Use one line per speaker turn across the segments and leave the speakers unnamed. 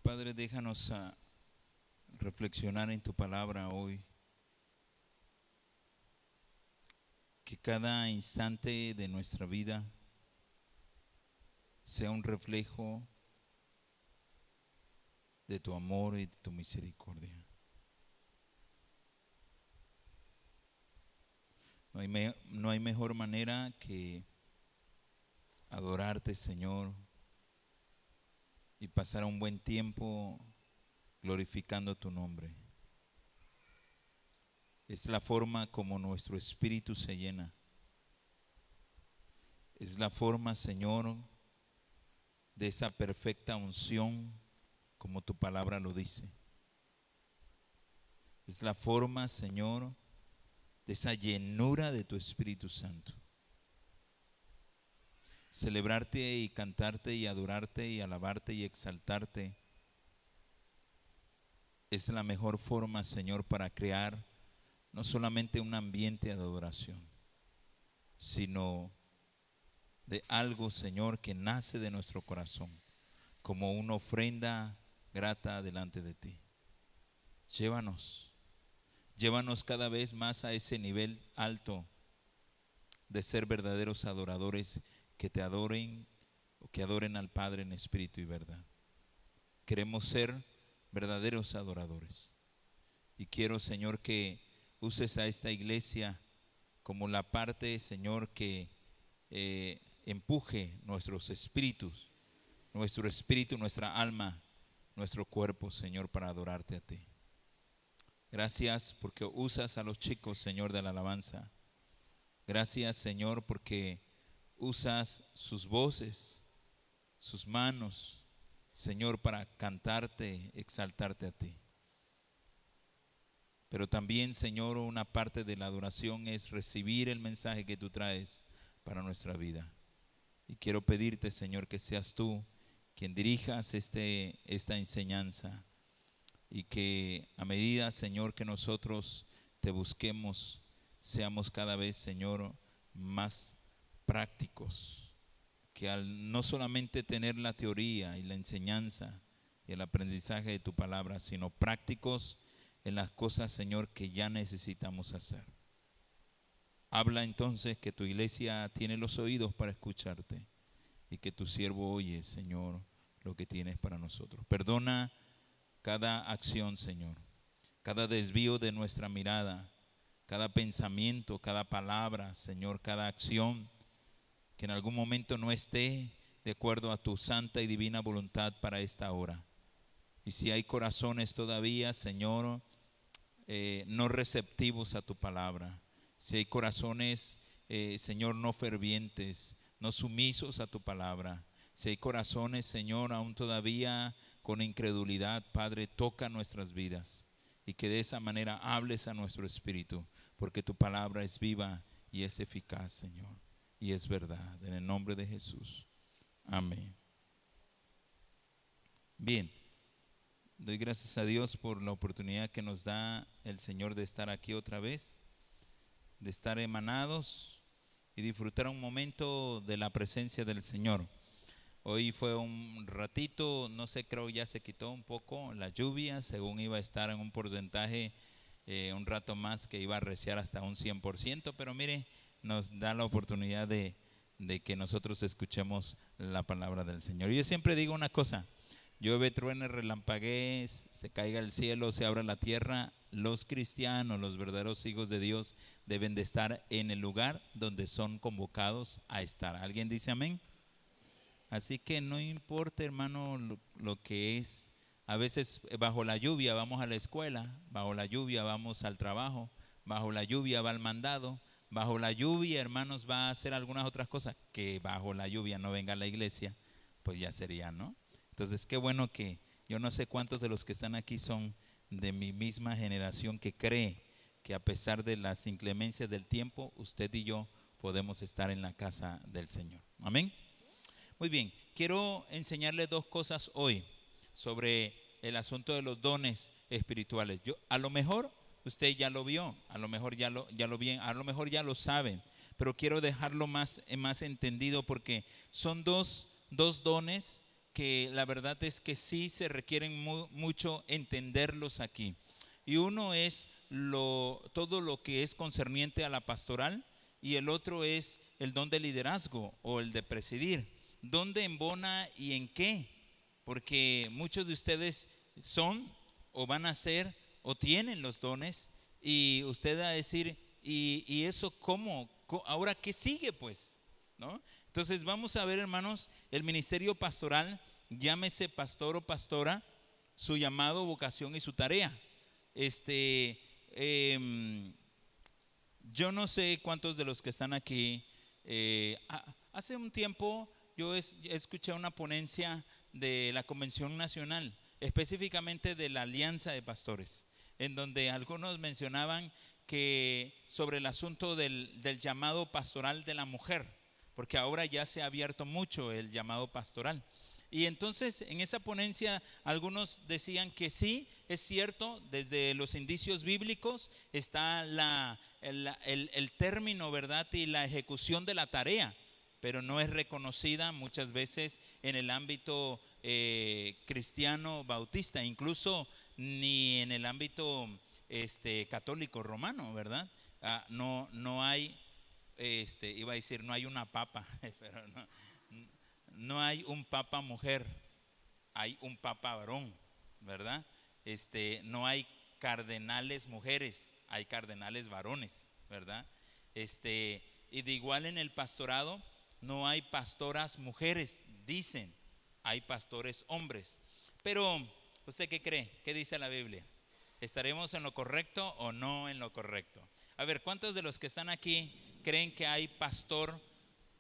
Padre, déjanos reflexionar en tu palabra hoy. Que cada instante de nuestra vida sea un reflejo de tu amor y de tu misericordia. No hay mejor manera que adorarte, Señor, y pasar un buen tiempo glorificando tu nombre. Es la forma como nuestro espíritu se llena. Es la forma, Señor, de esa perfecta unción, como tu palabra lo dice. Es la forma, Señor, de esa llenura de tu Espíritu Santo. Celebrarte y cantarte y adorarte y alabarte y exaltarte es la mejor forma, Señor, para crear no solamente un ambiente de adoración, sino de algo, Señor, que nace de nuestro corazón, como una ofrenda grata delante de ti. Llévanos cada vez más a ese nivel alto de ser verdaderos adoradores que te adoren o que adoren al Padre en espíritu y verdad. Queremos ser verdaderos adoradores. Y quiero, Señor, que uses a esta iglesia como la parte, Señor, que empuje nuestros espíritus, nuestro espíritu, nuestra alma, nuestro cuerpo, Señor, para adorarte a ti. Gracias porque usas a los chicos, Señor, de la alabanza. Gracias, Señor, porque usas sus voces, sus manos, Señor, para cantarte, exaltarte a ti. Pero también, Señor, una parte de la adoración es recibir el mensaje que tú traes para nuestra vida. Y quiero pedirte, Señor, que seas tú quien dirijas esta enseñanza y que a medida, Señor, que nosotros te busquemos, seamos cada vez, Señor, más prácticos, que al no solamente tener la teoría y la enseñanza y el aprendizaje de tu palabra, sino prácticos en las cosas, Señor, que ya necesitamos hacer. Habla entonces, que tu iglesia tiene los oídos para escucharte y que tu siervo oye, Señor, lo que tienes para nosotros. Perdona cada acción, Señor, cada desvío de nuestra mirada, cada pensamiento, cada palabra, Señor, cada acción que en algún momento no esté de acuerdo a tu santa y divina voluntad para esta hora. Y si hay corazones todavía, Señor, no receptivos a tu palabra, si hay corazones, Señor, no fervientes, no sumisos a tu palabra, si hay corazones, Señor, aún todavía con incredulidad, Padre, toca nuestras vidas y que de esa manera hables a nuestro espíritu, porque tu palabra es viva y es eficaz, Señor, y es verdad. En el nombre de Jesús. Amén. Bien, doy gracias a Dios por la oportunidad que nos da el Señor de estar aquí otra vez, de estar emanados y disfrutar un momento de la presencia del Señor. Hoy fue un ratito, no sé, creo ya se quitó un poco la lluvia, según iba a estar en un porcentaje, un rato más que iba a arreciar hasta un 100%, pero mire, nos da la oportunidad de que nosotros escuchemos la palabra del Señor. Yo siempre digo una cosa: llueve, truene, relampaguee, se caiga el cielo, se abra la tierra, los cristianos, los verdaderos hijos de Dios, deben de estar en el lugar donde son convocados a estar. ¿Alguien dice amén? Así que no importa, hermano, lo que es. A veces bajo la lluvia vamos a la escuela, bajo la lluvia vamos al trabajo, bajo la lluvia va al mandado, bajo la lluvia, hermanos, va a hacer algunas otras cosas. Que bajo la lluvia no venga a la iglesia, pues ya sería, ¿no? Entonces, qué bueno que yo no sé cuántos de los que están aquí son de mi misma generación que cree que a pesar de las inclemencias del tiempo, usted y yo podemos estar en la casa del Señor. Amén. Muy bien, quiero enseñarle dos cosas hoy sobre el asunto de los dones espirituales. A lo mejor usted ya lo vio, a lo mejor ya lo vio, a lo mejor ya lo saben, pero quiero dejarlo más entendido porque son dos dones porque la verdad es que sí se requieren mucho entenderlos aquí. Y uno es todo lo que es concerniente a la pastoral, y el otro es el don de liderazgo o el de presidir. ¿Dónde embona y en qué? Porque muchos de ustedes son o van a ser o tienen los dones, y usted va a decir, ¿y eso cómo? ¿Ahora qué sigue pues? ¿No? Entonces vamos a ver, hermanos, el ministerio pastoral, llámese pastor o pastora, su llamado, vocación y su tarea. Yo no sé cuántos de los que están aquí, hace un tiempo yo escuché una ponencia de la Convención Nacional, específicamente de la Alianza de Pastores, en donde algunos mencionaban que sobre el asunto del llamado pastoral de la mujer, porque ahora ya se ha abierto mucho el llamado pastoral. Y entonces en esa ponencia algunos decían que sí, es cierto, desde los indicios bíblicos está el término, ¿verdad? Y la ejecución de la tarea, pero no es reconocida muchas veces en el ámbito cristiano bautista, incluso ni en el ámbito católico romano, ¿verdad? No hay, iba a decir, no hay una papa, pero no hay un papa mujer, hay un papa varón, ¿verdad? No hay cardenales mujeres, hay cardenales varones, ¿verdad? Y de igual en el pastorado no hay pastoras mujeres, dicen, hay pastores hombres. Pero, ¿usted qué cree? ¿Qué dice la Biblia? ¿Estaremos en lo correcto o no en lo correcto? A ver, ¿cuántos de los que están aquí creen que hay pastor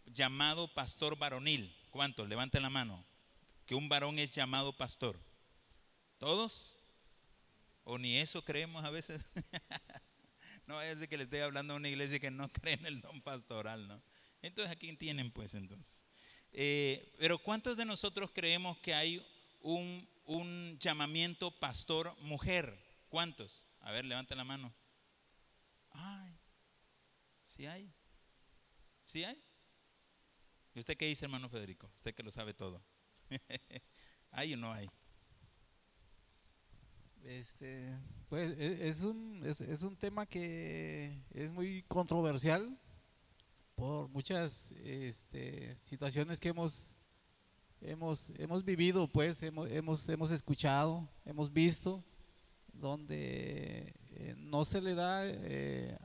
llamado pastor varonil? ¿Cuántos? Levanten la mano. Que un varón es llamado pastor. ¿Todos? ¿O ni eso creemos a veces? No es de que le estoy hablando a una iglesia que no cree en el don pastoral, ¿no? Entonces, ¿a quién tienen pues entonces? Pero ¿cuántos de nosotros creemos que hay un llamamiento pastor mujer? ¿Cuántos? A ver, levanten la mano. Ay, ¿sí hay? ¿Sí hay? ¿Y usted qué dice, hermano Federico? Usted que lo sabe todo. ¿Hay o no hay?
Pues es un tema que es muy controversial por muchas situaciones que hemos vivido, pues hemos escuchado, hemos visto, donde no se le da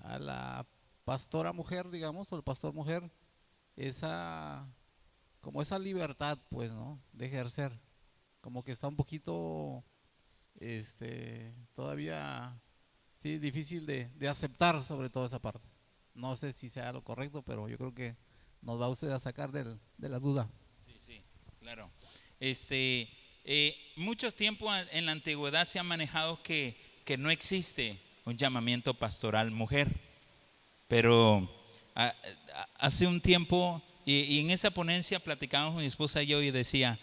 a la pastora mujer, digamos, o el pastor mujer, como esa libertad, pues, ¿no? De ejercer, como que está un poquito, todavía, sí, difícil de aceptar, sobre todo esa parte. No sé si sea lo correcto, pero yo creo que nos va usted a sacar de la duda.
Sí, sí, claro. Mucho tiempo en la antigüedad se ha manejado que no existe un llamamiento pastoral mujer, pero hace un tiempo, y en esa ponencia platicábamos mi esposa y yo, y decía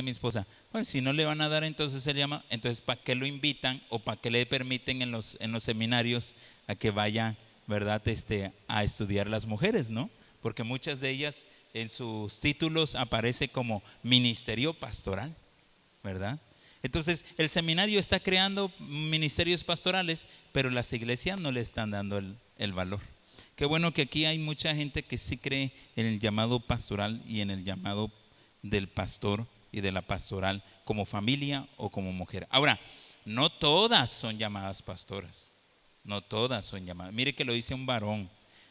mi esposa, bueno, si no le van a dar entonces el llamado, entonces ¿para qué lo invitan o para qué le permiten en los seminarios a que vayan, ¿verdad? A estudiar las mujeres, ¿no? Porque muchas de ellas en sus títulos aparece como ministerio pastoral, ¿verdad? Entonces el seminario está creando ministerios pastorales, pero las iglesias no le están dando el valor. Qué bueno que aquí hay mucha gente que sí cree en el llamado pastoral y en el llamado del pastor y de la pastoral como familia o como mujer. Ahora, no todas son llamadas pastoras, no todas son llamadas. Mire que lo dice un varón,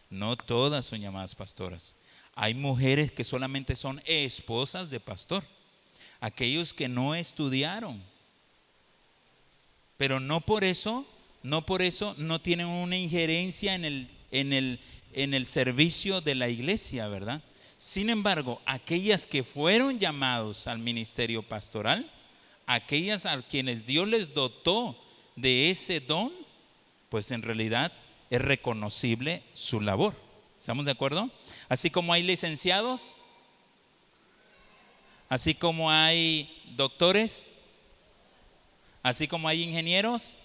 no todas son llamadas pastoras. Hay mujeres que solamente son esposas de pastor, aquellos que no estudiaron, pero no por eso no tienen una injerencia en el servicio de la iglesia, ¿verdad? Sin embargo, aquellas que fueron llamados al ministerio pastoral, aquellas a quienes Dios les dotó de ese don, pues en realidad es reconocible su labor. ¿Estamos de acuerdo? Así como hay licenciados, así como hay doctores, así como hay ingenieros,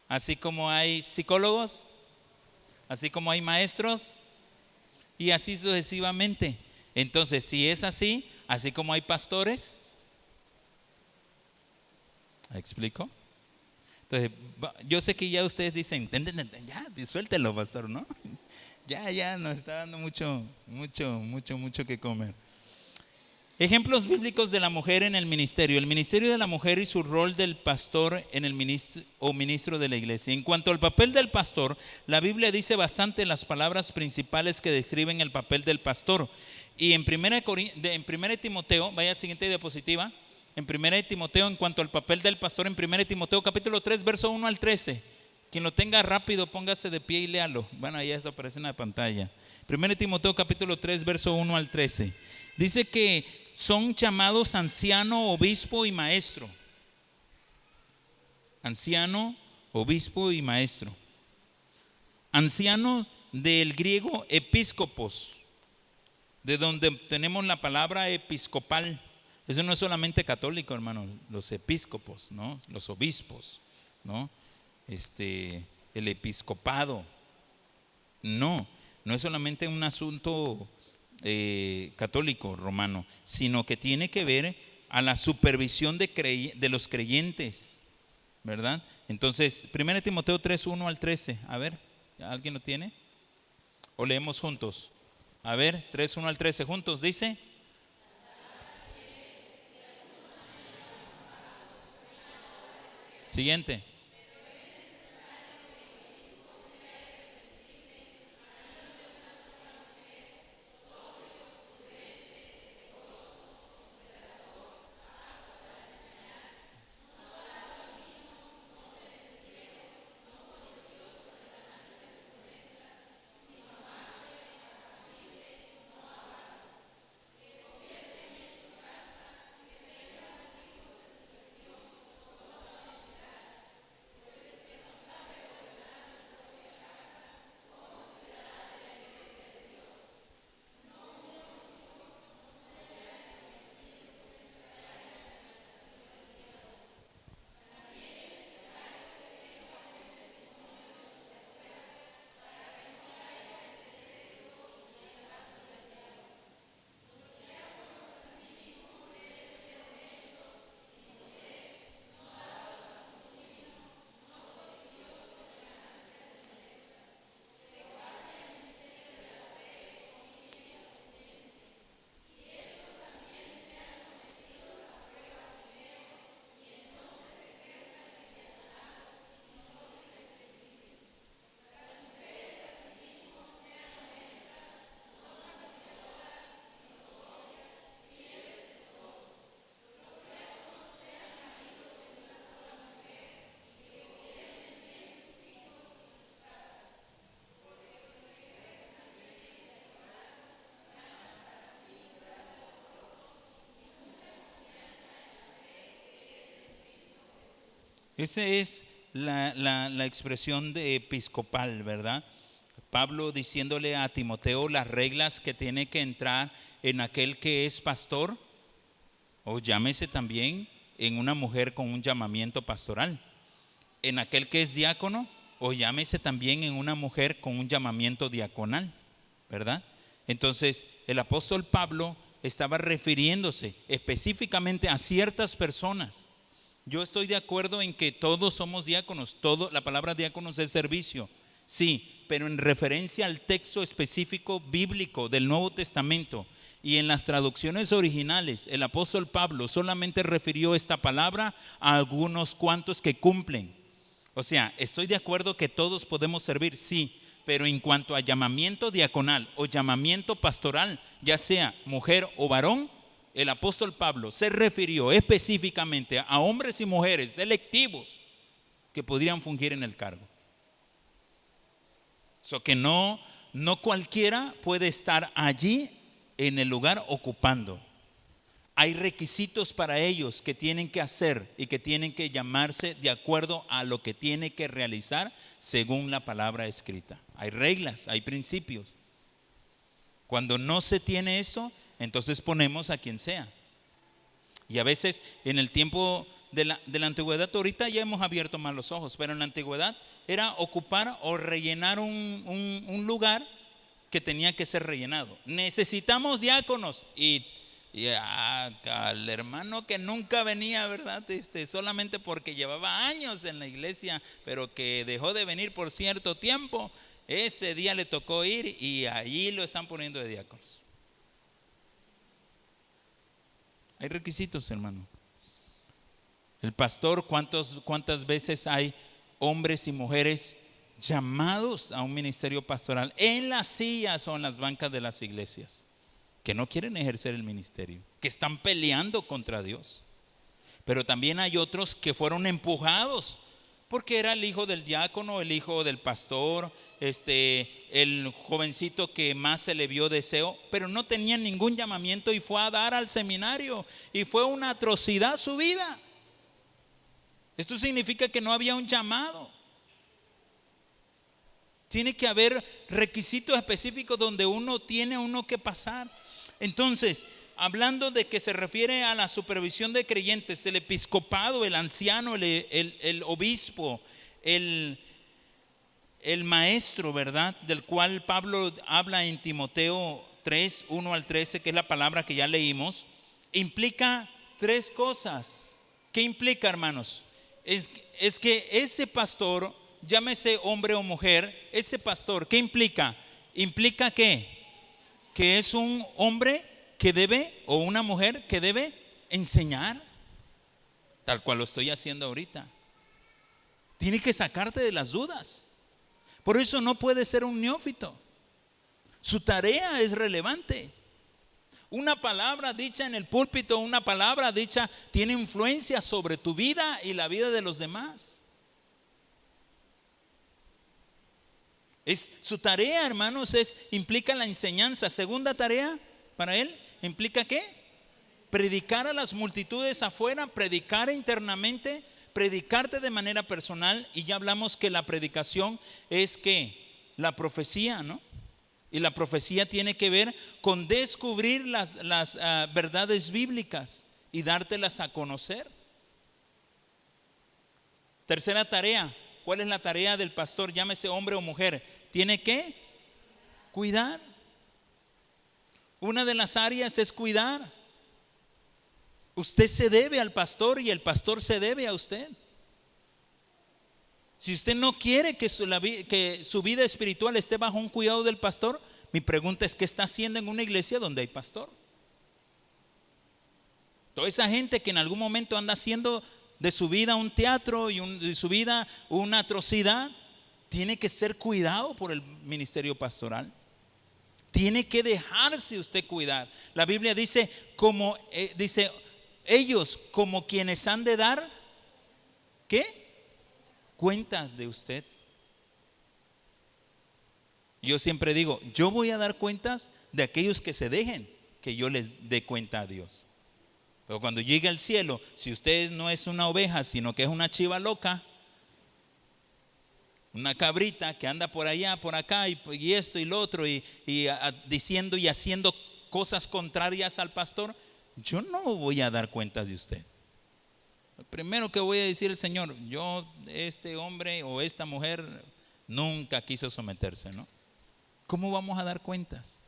así como hay psicólogos, así como hay maestros, y así sucesivamente. Entonces, si es así, así como hay pastores. ¿Me explico? Entonces, yo sé que ya ustedes dicen, ya, suéltelo, pastor, ¿no? Ya, nos está dando mucho que comer. Ejemplos bíblicos de la mujer en el ministerio. El ministerio de la mujer y su rol del pastor en el ministro de la iglesia. En cuanto al papel del pastor, la Biblia dice bastante las palabras principales que describen el papel del pastor. Y en 1 Timoteo, vaya a la siguiente diapositiva. En 1 Timoteo, en cuanto al papel del pastor, en 1 Timoteo capítulo 3, verso 1 al 13. Quien lo tenga rápido, póngase de pie y léalo. Bueno, ahí esto aparece en la pantalla. 1 Timoteo capítulo 3, verso 1 al 13. Dice que son llamados anciano, obispo y maestro. Anciano, obispo y maestro. Anciano del griego episcopos, de donde tenemos la palabra episcopal. Eso no es solamente católico, hermano. Los episcopos, ¿no? Los obispos, ¿no? El episcopado. No es solamente un asunto católico romano, sino que tiene que ver a la supervisión de los creyentes, ¿verdad? Entonces, 1 Timoteo 3, 1 al 13. A ver, ¿alguien lo tiene? O leemos juntos. A ver, 3, 1 al 13 juntos. Dice: siguiente. Esa es la expresión de episcopal, ¿verdad? Pablo diciéndole a Timoteo las reglas que tiene que entrar en aquel que es pastor, o llámese también en una mujer con un llamamiento pastoral. En aquel que es diácono, o llámese también en una mujer con un llamamiento diaconal, ¿verdad? Entonces, el apóstol Pablo estaba refiriéndose específicamente a ciertas personas. Yo estoy de acuerdo en que todos somos diáconos, la palabra diáconos es servicio, sí, pero en referencia al texto específico bíblico del Nuevo Testamento y en las traducciones originales, el apóstol Pablo solamente refirió esta palabra a algunos cuantos que cumplen. O sea, estoy de acuerdo que todos podemos servir, sí, pero en cuanto a llamamiento diaconal o llamamiento pastoral, ya sea mujer o varón, el apóstol Pablo se refirió específicamente a hombres y mujeres selectivos que podrían fungir en el cargo. Que no cualquiera puede estar allí en el lugar ocupando. Hay requisitos para ellos que tienen que hacer y que tienen que llamarse de acuerdo a lo que tiene que realizar según la palabra escrita. Hay reglas, hay principios. Cuando no se tiene eso, entonces ponemos a quien sea. Y a veces en el tiempo de la antigüedad, ahorita ya hemos abierto más los ojos, pero en la antigüedad era ocupar o rellenar un lugar que tenía que ser rellenado. Necesitamos diáconos y Y al hermano que nunca venía, ¿verdad? Solamente porque llevaba años en la iglesia, pero que dejó de venir por cierto tiempo, ese día le tocó ir y allí lo están poniendo de diáconos. Hay requisitos, hermano. El pastor, ¿cuántas veces hay hombres y mujeres llamados a un ministerio pastoral en las sillas o en las bancas de las iglesias, que no quieren ejercer el ministerio, que están peleando contra Dios? Pero también hay otros que fueron empujados porque era el hijo del diácono, el hijo del pastor, el jovencito que más se le vio deseo, pero no tenía ningún llamamiento y fue a dar al seminario y fue una atrocidad su vida. Esto significa que no había un llamado. Tiene que haber requisitos específicos donde uno tiene que pasar. Entonces, hablando de que se refiere a la supervisión de creyentes, el episcopado, el anciano, el obispo, el maestro, ¿verdad? Del cual Pablo habla en Timoteo 3, 1 al 13, que es la palabra que ya leímos, implica tres cosas. ¿Qué implica, hermanos? Es que ese pastor, llámese hombre o mujer, ese pastor, ¿qué implica? Implica que es un hombre que debe, o una mujer que debe enseñar, tal cual lo estoy haciendo ahorita. Tiene que sacarte de las dudas. Por eso no puede ser un neófito. Su tarea es relevante. Una palabra dicha en el púlpito, una palabra dicha tiene influencia sobre tu vida y la vida de los demás. Su tarea, hermanos, implica la enseñanza. Segunda tarea para él, ¿implica qué? Predicar a las multitudes afuera, predicar internamente, predicarte de manera personal. Y ya hablamos que la predicación es que la profecía, ¿no? Y la profecía tiene que ver con descubrir las verdades bíblicas y dártelas a conocer. Tercera tarea, ¿cuál es la tarea del pastor? Llámese hombre o mujer. Tiene que cuidar. Una de las áreas es cuidar. Usted se debe al pastor y el pastor se debe a usted. Si usted no quiere que su vida espiritual esté bajo un cuidado del pastor, mi pregunta es: ¿qué está haciendo en una iglesia donde hay pastor? Toda esa gente que en algún momento anda haciendo de su vida un teatro y de su vida una atrocidad, tiene que ser cuidado por el ministerio pastoral. Tiene que dejarse usted cuidar. La Biblia dice, ellos como quienes han de dar, ¿qué? Cuenta de usted. Yo siempre digo, yo voy a dar cuentas de aquellos que se dejen que yo les dé cuenta a Dios. Pero cuando llegue al cielo, si usted no es una oveja, sino que es una chiva loca, una cabrita que anda por allá, por acá y esto y lo otro y diciendo y haciendo cosas contrarias al pastor, yo no voy a dar cuentas de usted. Lo primero que voy a decir al Señor, este hombre o esta mujer nunca quiso someterse, ¿no? ¿Cómo vamos a dar cuentas?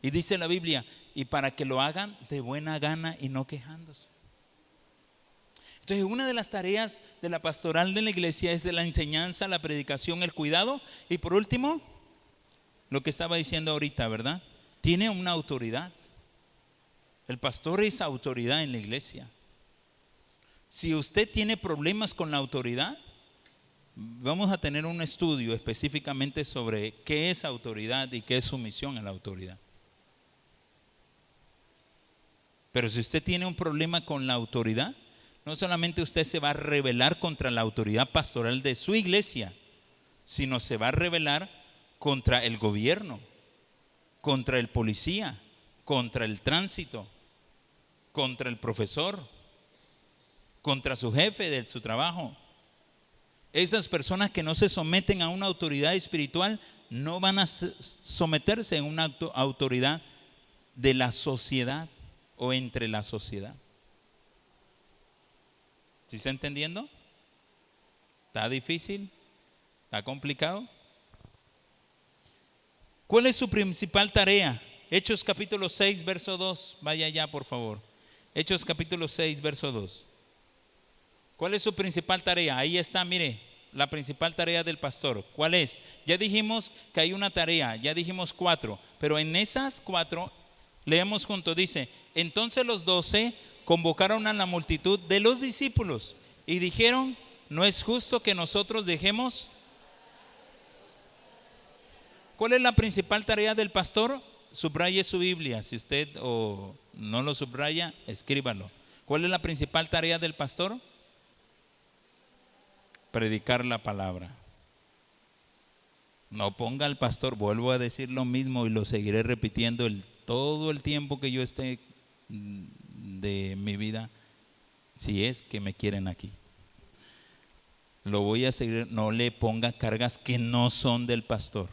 Y dice la Biblia, y para que lo hagan de buena gana y no quejándose. Entonces, una de las tareas de la pastoral de la iglesia es de la enseñanza, la predicación, el cuidado. Y por último, lo que estaba diciendo ahorita, ¿verdad? Tiene una autoridad. El pastor es autoridad en la iglesia. Si usted tiene problemas con la autoridad, vamos a tener un estudio específicamente sobre qué es autoridad y qué es sumisión a la autoridad. Pero si usted tiene un problema con la autoridad, no solamente usted se va a rebelar contra la autoridad pastoral de su iglesia, sino se va a rebelar contra el gobierno, contra el policía, contra el tránsito, contra el profesor, contra su jefe de su trabajo. Esas personas que no se someten a una autoridad espiritual no van a someterse a una autoridad de la sociedad o entre la sociedad. ¿Sí está entendiendo? ¿Está difícil? ¿Está complicado? ¿Cuál es su principal tarea? Hechos capítulo 6, verso 2. Vaya allá, por favor. Hechos capítulo 6, verso 2. ¿Cuál es su principal tarea? Ahí está, mire, la principal tarea del pastor. ¿Cuál es? Ya dijimos que hay una tarea, ya dijimos 4, pero en esas 4, leemos juntos, dice: entonces los 12 convocaron a la multitud de los discípulos y dijeron: no es justo que nosotros dejemos. ¿Cuál es la principal tarea del pastor? Subraye su Biblia. Si usted o no lo subraya, escríbalo. ¿Cuál es la principal tarea del pastor? Predicar la palabra. No ponga al pastor, vuelvo a decir lo mismo y lo seguiré repitiendo todo el tiempo que yo esté de mi vida, si es que me quieren aquí. Lo voy a seguir, no le ponga cargas que no son del pastor.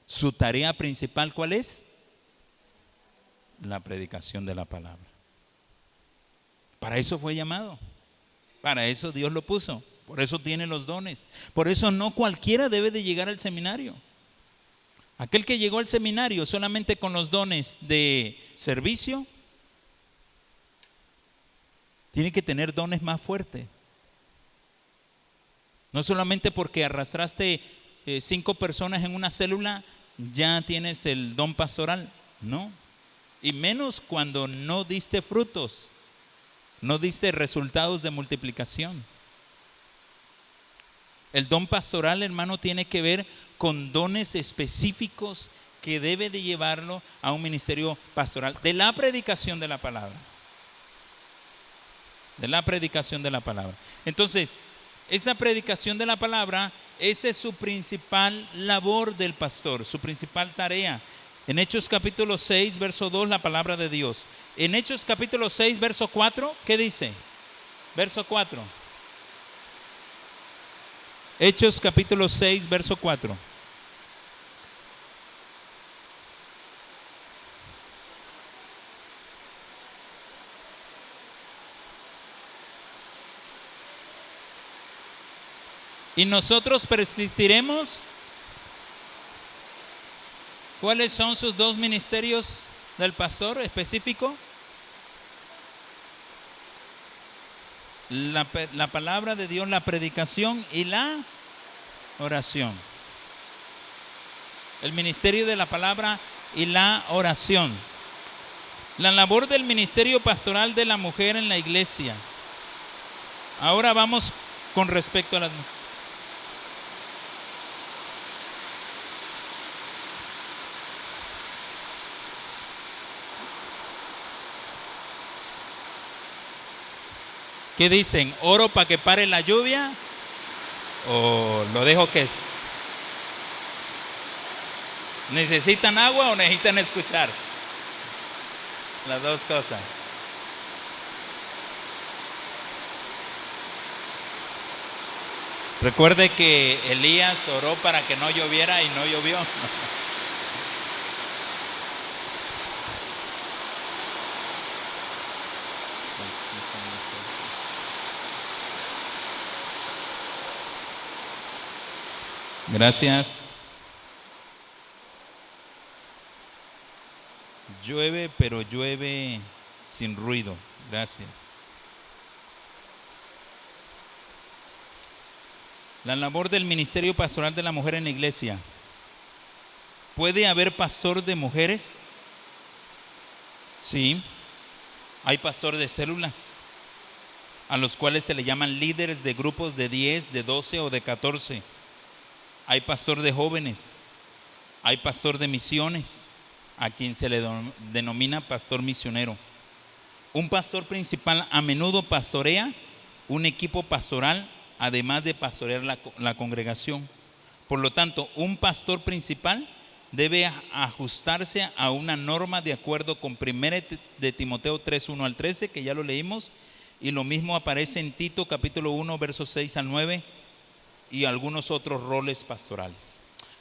Su tarea principal, ¿cuál es? La predicación de la palabra. Para eso fue llamado. Para eso Dios lo puso. Por eso tiene los dones. Por eso no cualquiera debe de llegar al seminario. Aquel que llegó al seminario solamente con los dones de servicio, tiene que tener dones más fuertes. No solamente porque arrastraste 5 personas en una célula, ya tienes el don pastoral. No. Y menos cuando no diste frutos, no diste resultados de multiplicación. El don pastoral, hermano, tiene que ver con dones específicos que debe de llevarlo a un ministerio pastoral, de la predicación de la palabra. De la predicación de la palabra. Entonces, esa predicación de la palabra, esa es su principal labor del pastor, su principal tarea. En Hechos capítulo 6, verso 2, la palabra de Dios. En Hechos capítulo 6, verso 4, ¿qué dice? Verso 4. Hechos capítulo 6, verso 4. Y nosotros persistiremos. ¿Cuáles son sus 2 ministerios del pastor específico? La palabra de Dios, la predicación y la oración. El ministerio de la palabra y la oración. La labor del ministerio pastoral de la mujer en la iglesia. Ahora vamos con respecto a las mujeres. ¿Qué dicen? ¿Oro para que pare la lluvia? ¿O lo dejo que es? ¿Necesitan agua o necesitan escuchar? Las dos cosas. Recuerde que Elías oró para que no lloviera y no llovió. Gracias. Llueve, pero llueve sin ruido. Gracias. La labor del ministerio pastoral de la mujer en la iglesia. ¿Puede haber pastor de mujeres? Sí. Hay pastor de células, a los cuales se le llaman líderes de grupos de 10, de 12 o de 14. Hay pastor de jóvenes, hay pastor de misiones, a quien se le denomina pastor misionero. Un pastor principal a menudo pastorea un equipo pastoral, además de pastorear la congregación. Por lo tanto, un pastor principal debe ajustarse a una norma de acuerdo con 1 de Timoteo 3, 1 al 13, que ya lo leímos, y lo mismo aparece en Tito capítulo 1, versos 6 al 9, y algunos otros roles pastorales.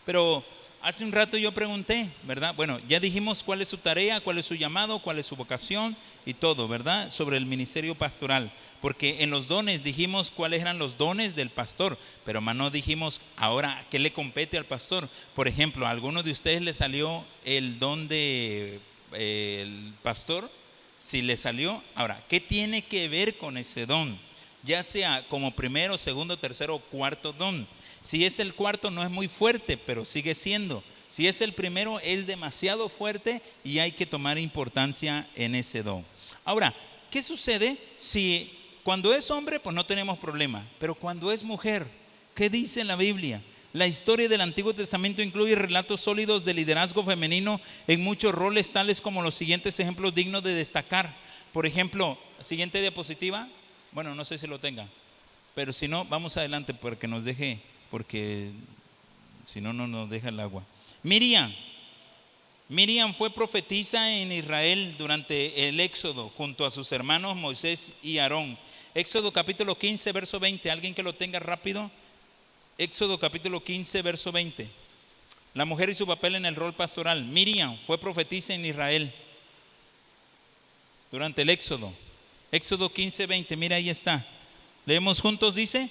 Pero Hace un rato yo pregunté, ¿verdad? Bueno, ya dijimos cuál es su tarea, cuál es su llamado, cuál es su vocación y todo, ¿verdad? Sobre el ministerio pastoral. Porque en los dones dijimos cuáles eran los dones del pastor, pero más no dijimos ahora qué le compete al pastor. Por ejemplo, ¿a alguno de ustedes le salió el don de el pastor? Si le salió, ahora, ¿qué tiene que ver con ese don? Ya sea como primero, segundo, tercero o cuarto don. Si es el cuarto no es muy fuerte, pero sigue siendo. Si es el primero es demasiado fuerte y hay que tomar importancia en ese don. Ahora, ¿qué sucede si cuando es hombre pues no tenemos problema? Pero cuando es mujer, ¿qué dice la Biblia? La historia del Antiguo Testamento incluye relatos sólidos de liderazgo femenino en muchos roles, tales como los siguientes ejemplos dignos de destacar. Por ejemplo, siguiente diapositiva. Bueno, no sé si lo tenga, pero si no, vamos adelante para que nos deje, porque si no, no nos deja el agua. Miriam fue profetisa en Israel durante el Éxodo junto a sus hermanos Moisés y Aarón. Éxodo capítulo 15, verso 20. ¿Alguien que lo tenga rápido? Éxodo capítulo 15, verso 20. La mujer y su papel en el rol pastoral. Miriam fue profetisa en Israel durante el Éxodo. Éxodo 15, 20. Mira, ahí está. Leemos juntos, dice: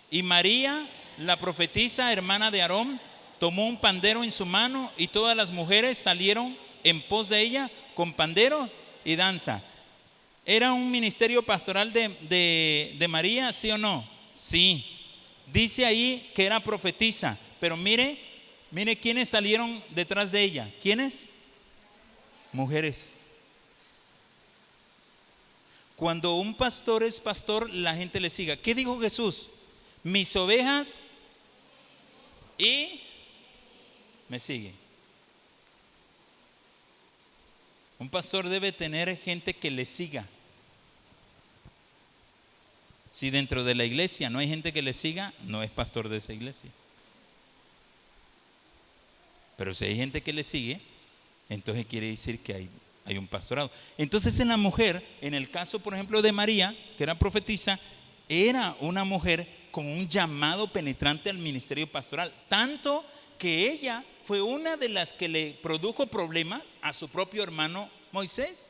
y María, la profetisa, hermana de Aarón, tomó un pandero en su mano y todas las mujeres salieron en pos de ella con pandero y danza. ¿Era un ministerio pastoral de María, sí o no? Sí. Dice ahí que era profetisa, pero mire quiénes salieron detrás de ella. ¿Quiénes? Mujeres. Cuando un pastor es pastor, la gente le siga. ¿Qué dijo Jesús? Mis ovejas y me sigue. Un pastor debe tener gente que le siga. Si dentro de la iglesia no hay gente que le siga, no es pastor de esa iglesia. Pero si hay gente que le sigue, entonces quiere decir que hay un pastorado. Entonces en la mujer, en el caso por ejemplo de María, que era profetisa, era una mujer con un llamado penetrante al ministerio pastoral, tanto que ella fue una de las que le produjo problema a su propio hermano Moisés,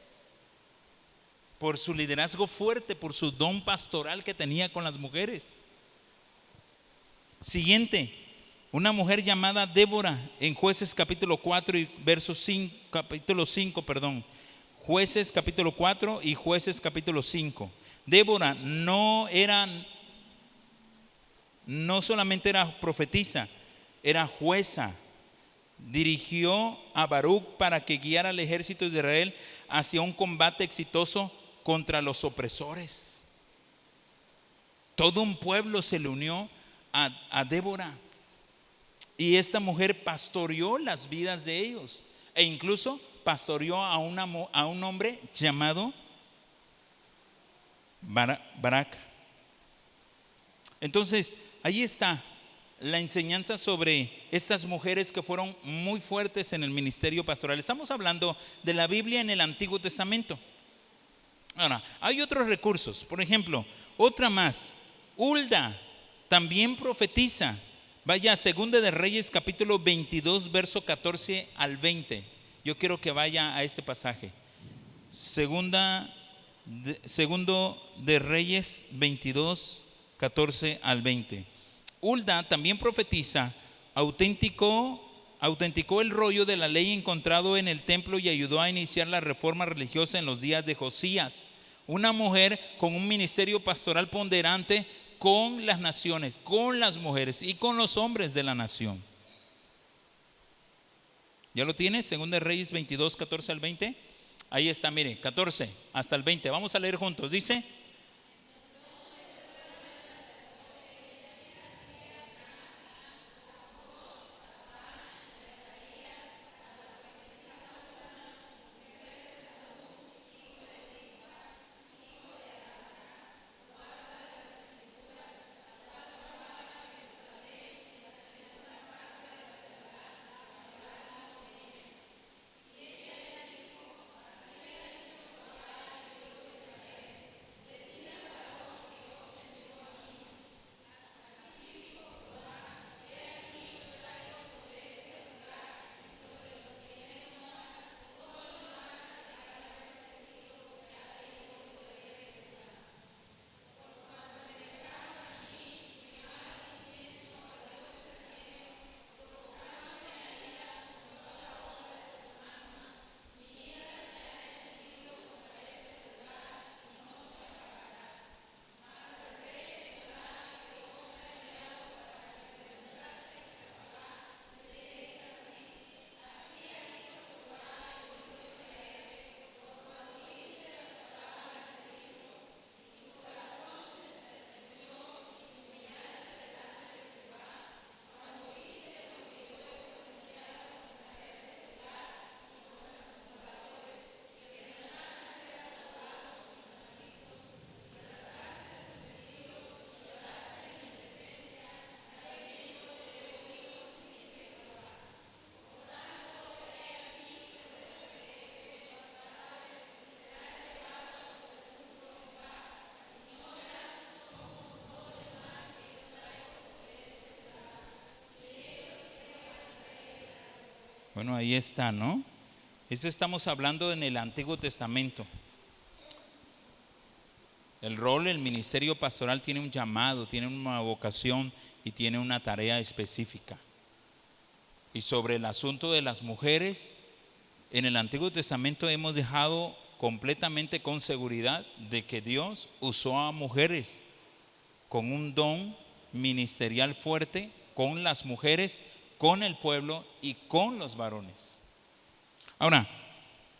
por su liderazgo fuerte, por su don pastoral que tenía con las mujeres. Siguiente, una mujer llamada Débora en Jueces capítulo 4 y verso 5, capítulo 5, perdón. Jueces capítulo 4 y Jueces capítulo 5. Débora no solamente era profetisa, era jueza. Dirigió a Baruc para que guiara al ejército de Israel hacia un combate exitoso contra los opresores. Todo un pueblo se le unió a Débora. Y esta mujer pastoreó las vidas de ellos. E incluso pastoreó a un hombre llamado Barak. Entonces, ahí está la enseñanza sobre estas mujeres que fueron muy fuertes en el ministerio pastoral. Estamos hablando de la Biblia en el Antiguo Testamento. Ahora, hay otros recursos. Por ejemplo, otra más. Hulda también profetiza. Vaya a 2 de Reyes capítulo 22, verso 14 al 20. Yo quiero que vaya a este pasaje. Segundo de Reyes 22, 14 al 20. Hulda también profetiza, autenticó el rollo de la ley encontrado en el templo y ayudó a iniciar la reforma religiosa en los días de Josías. Una mujer con un ministerio pastoral ponderante con las naciones, con las mujeres y con los hombres de la nación. ¿Ya lo tiene? 2 de Reyes 22, 14 al 20. Ahí está, mire, 14 hasta el 20. Vamos a leer juntos. Dice: Bueno, ahí está, ¿no? Eso estamos hablando en el Antiguo Testamento. El rol, el ministerio pastoral tiene un llamado, tiene una vocación y tiene una tarea específica. Y sobre el asunto de las mujeres, en el Antiguo Testamento hemos dejado completamente con seguridad de que Dios usó a mujeres con un don ministerial fuerte, con las mujeres, con el pueblo y con los varones. Ahora,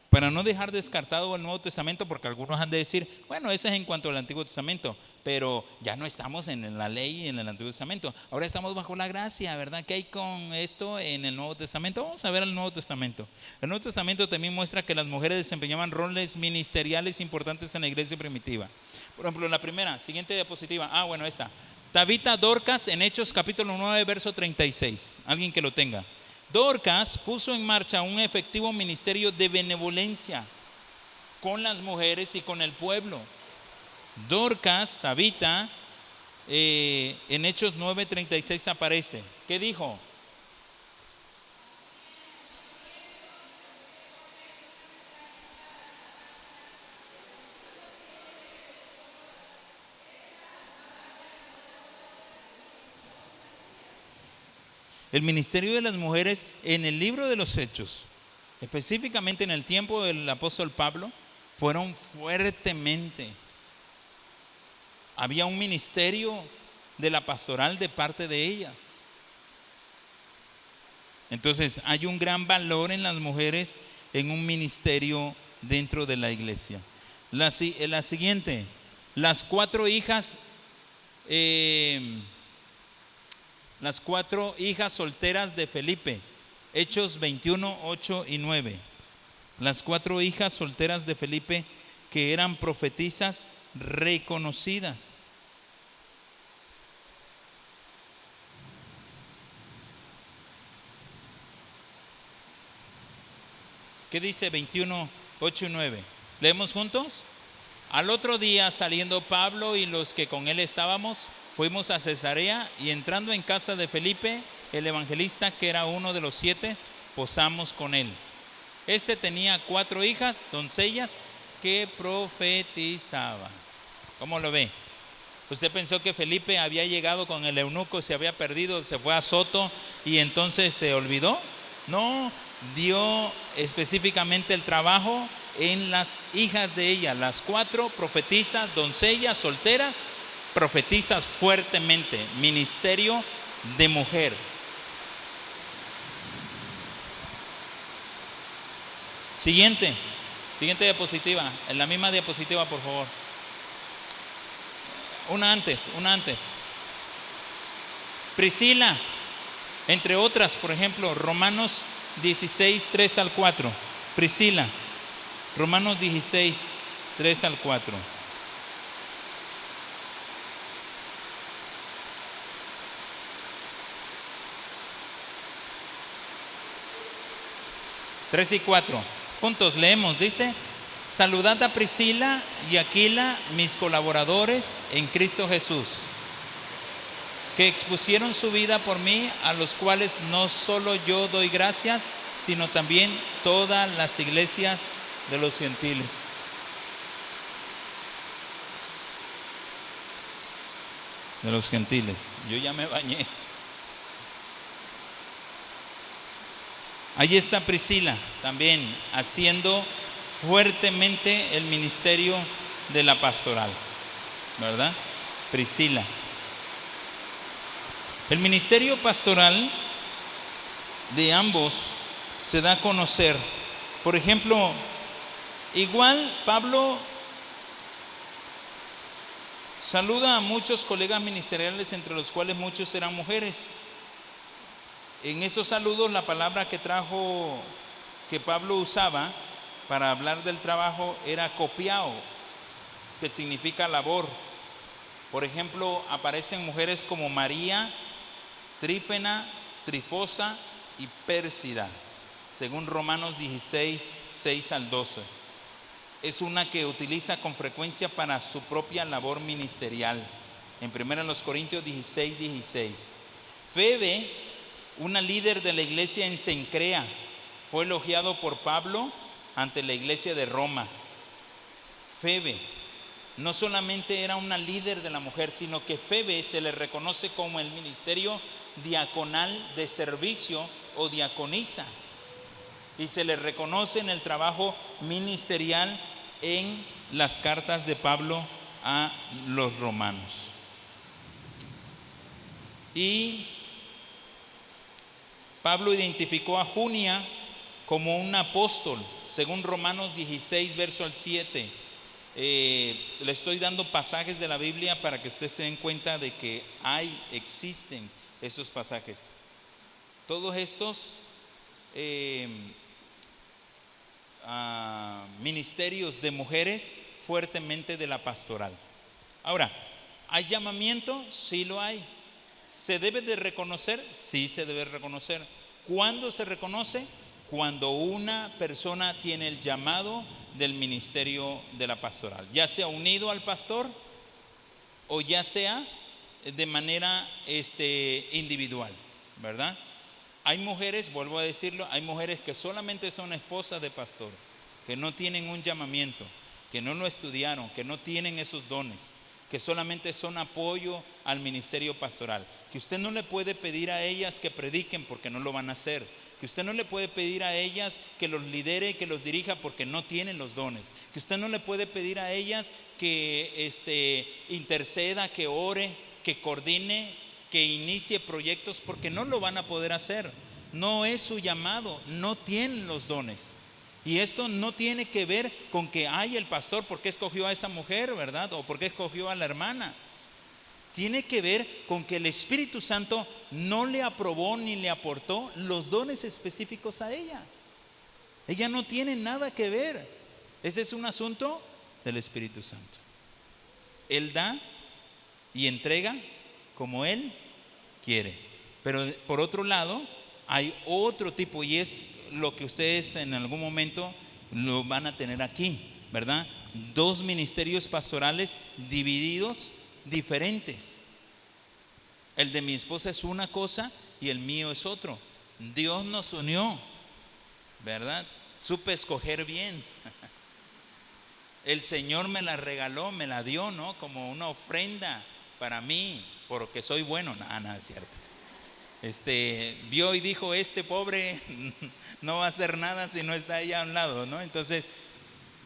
para no dejar descartado el Nuevo Testamento, porque algunos han de decir, bueno, eso es en cuanto al Antiguo Testamento, pero ya no estamos en la ley y en el Antiguo Testamento, ahora estamos bajo la gracia, ¿verdad? ¿Qué hay con esto en el Nuevo Testamento? Vamos a ver el Nuevo Testamento. El Nuevo Testamento también muestra que las mujeres desempeñaban roles ministeriales importantes en la iglesia primitiva. Por ejemplo, la primera, siguiente diapositiva, bueno, esta. Tabita Dorcas en Hechos capítulo 9, verso 36. Alguien que lo tenga. Dorcas puso en marcha un efectivo ministerio de benevolencia con las mujeres y con el pueblo. Dorcas, Tabita, en Hechos 9:36 aparece. ¿Qué dijo? El ministerio de las mujeres en el libro de los Hechos, específicamente en el tiempo del apóstol Pablo, fueron fuertemente. Había un ministerio de la pastoral de parte de ellas. Entonces hay un gran valor en las mujeres en un ministerio dentro de la iglesia. La siguiente, las cuatro hijas solteras de Felipe, Hechos 21, 8 y 9. Las cuatro hijas solteras de Felipe que eran profetisas reconocidas. ¿Qué dice 21, 8 y 9? ¿Leemos juntos? Al otro día, saliendo Pablo y los que con él estábamos, fuimos a Cesarea y entrando en casa de Felipe, el evangelista, que era uno de los 7, posamos con él. Este tenía 4 hijas, doncellas, que profetizaban. ¿Cómo lo ve? ¿Usted pensó que Felipe había llegado con el eunuco, se había perdido, se fue a Soto y entonces se olvidó? No, dio específicamente el trabajo en las hijas de ella, las 4 profetizas, doncellas, solteras, profetizas fuertemente, ministerio de mujer. Siguiente diapositiva, en la misma diapositiva, por favor. Una antes. Priscila, entre otras, por ejemplo, Romanos 16, 3 al 4. Priscila, Romanos 16, 3 al 4. Tres y 4. Juntos leemos, dice: saludad a Priscila y Aquila, mis colaboradores en Cristo Jesús, que expusieron su vida por mí, a los cuales no solo yo doy gracias, sino también todas las iglesias de los gentiles. De los gentiles. Yo ya me bañé. Ahí está Priscila también haciendo fuertemente el ministerio de la pastoral, ¿verdad? Priscila. El ministerio pastoral de ambos se da a conocer. Por ejemplo, igual Pablo saluda a muchos colegas ministeriales, entre los cuales muchos eran mujeres. En esos saludos, la palabra que Pablo usaba para hablar del trabajo era copiao, que significa labor. Por ejemplo, aparecen mujeres como María, Trífena, Trifosa y Pérsida, según Romanos 16, 6 al 12. Es una que utiliza con frecuencia para su propia labor ministerial. En 1 Corintios 16, 16. Febe, una líder de la iglesia en Cencrea, Fue elogiado por Pablo ante la iglesia de Roma. Febe no solamente era una líder de la mujer, sino que Febe se le reconoce como el ministerio diaconal de servicio o diaconisa. Y se le reconoce en el trabajo ministerial en las cartas de Pablo a los romanos. Y Pablo identificó a Junia como un apóstol, según Romanos 16, verso al 7. Le estoy dando pasajes de la Biblia para que ustedes se den cuenta de que existen esos pasajes. Todos estos ministerios de mujeres fuertemente de la pastoral. Ahora, ¿hay llamamiento? Sí lo hay. ¿Se debe de reconocer? Sí se debe reconocer. ¿Cuándo se reconoce? Cuando una persona tiene el llamado del ministerio de la pastoral, ya sea unido al pastor o ya sea de manera individual, ¿verdad? Hay mujeres, vuelvo a decirlo, hay mujeres que solamente son esposas de pastor, que no tienen un llamamiento, que no lo estudiaron, que no tienen esos dones, que solamente son apoyo al ministerio pastoral, que usted no le puede pedir a ellas que prediquen porque no lo van a hacer, que usted no le puede pedir a ellas que los lidere, que los dirija porque no tienen los dones, que usted no le puede pedir a ellas que interceda, que ore, que coordine, que inicie proyectos porque no lo van a poder hacer. No es su llamado, no tienen los dones. Y esto no tiene que ver con que el pastor, ¿por qué escogió a esa mujer, verdad? O ¿por qué escogió a la hermana? Tiene que ver con que el Espíritu Santo no le aprobó ni le aportó los dones específicos a ella. Ella no tiene nada que ver. Ese es un asunto del Espíritu Santo. Él da y entrega como Él quiere. Pero por otro lado, hay otro tipo, y es lo que ustedes en algún momento lo van a tener aquí, ¿verdad? Dos ministerios pastorales divididos, diferentes. El de mi esposa es una cosa y el mío es otro. Dios nos unió, ¿verdad? Supe escoger bien. El Señor me la regaló, me la dio, ¿no? Como una ofrenda para mí, porque soy bueno. Nada, es cierto. Vio y dijo, este pobre no va a hacer nada si no está allá a un lado, ¿no? Entonces,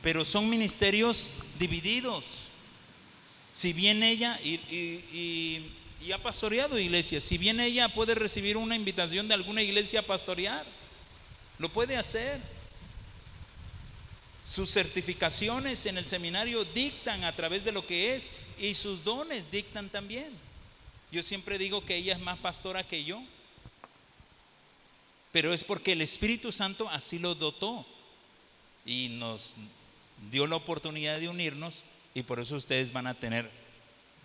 pero son ministerios divididos. Si bien ella y ha pastoreado iglesias, si bien ella puede recibir una invitación de alguna iglesia a pastorear, lo puede hacer. Sus certificaciones en el seminario dictan a través de lo que es, y sus dones dictan también. Yo siempre digo que ella es más pastora que yo, pero es porque el Espíritu Santo así lo dotó y nos dio la oportunidad de unirnos, y por eso ustedes van a tener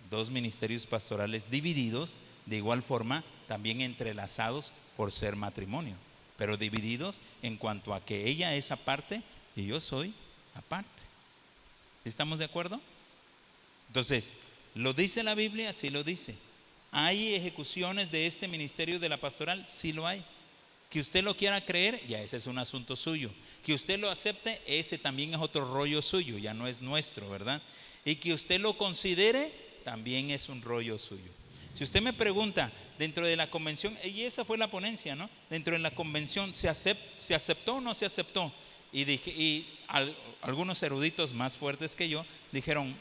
dos ministerios pastorales divididos, de igual forma también entrelazados por ser matrimonio, pero divididos en cuanto a que ella es aparte y yo soy aparte. ¿Estamos de acuerdo? Entonces, ¿lo dice la Biblia? Sí lo dice. ¿Hay ejecuciones de este ministerio de la pastoral? Sí lo hay. Que usted lo quiera creer, ya ese es un asunto suyo. Que usted lo acepte, ese también es otro rollo suyo, ya no es nuestro, ¿verdad? Y que usted lo considere, también es un rollo suyo. Si usted me pregunta, dentro de la convención, y esa fue la ponencia, ¿no? Dentro de la convención, ¿se aceptó o no se aceptó? Algunos eruditos más fuertes que yo dijeron,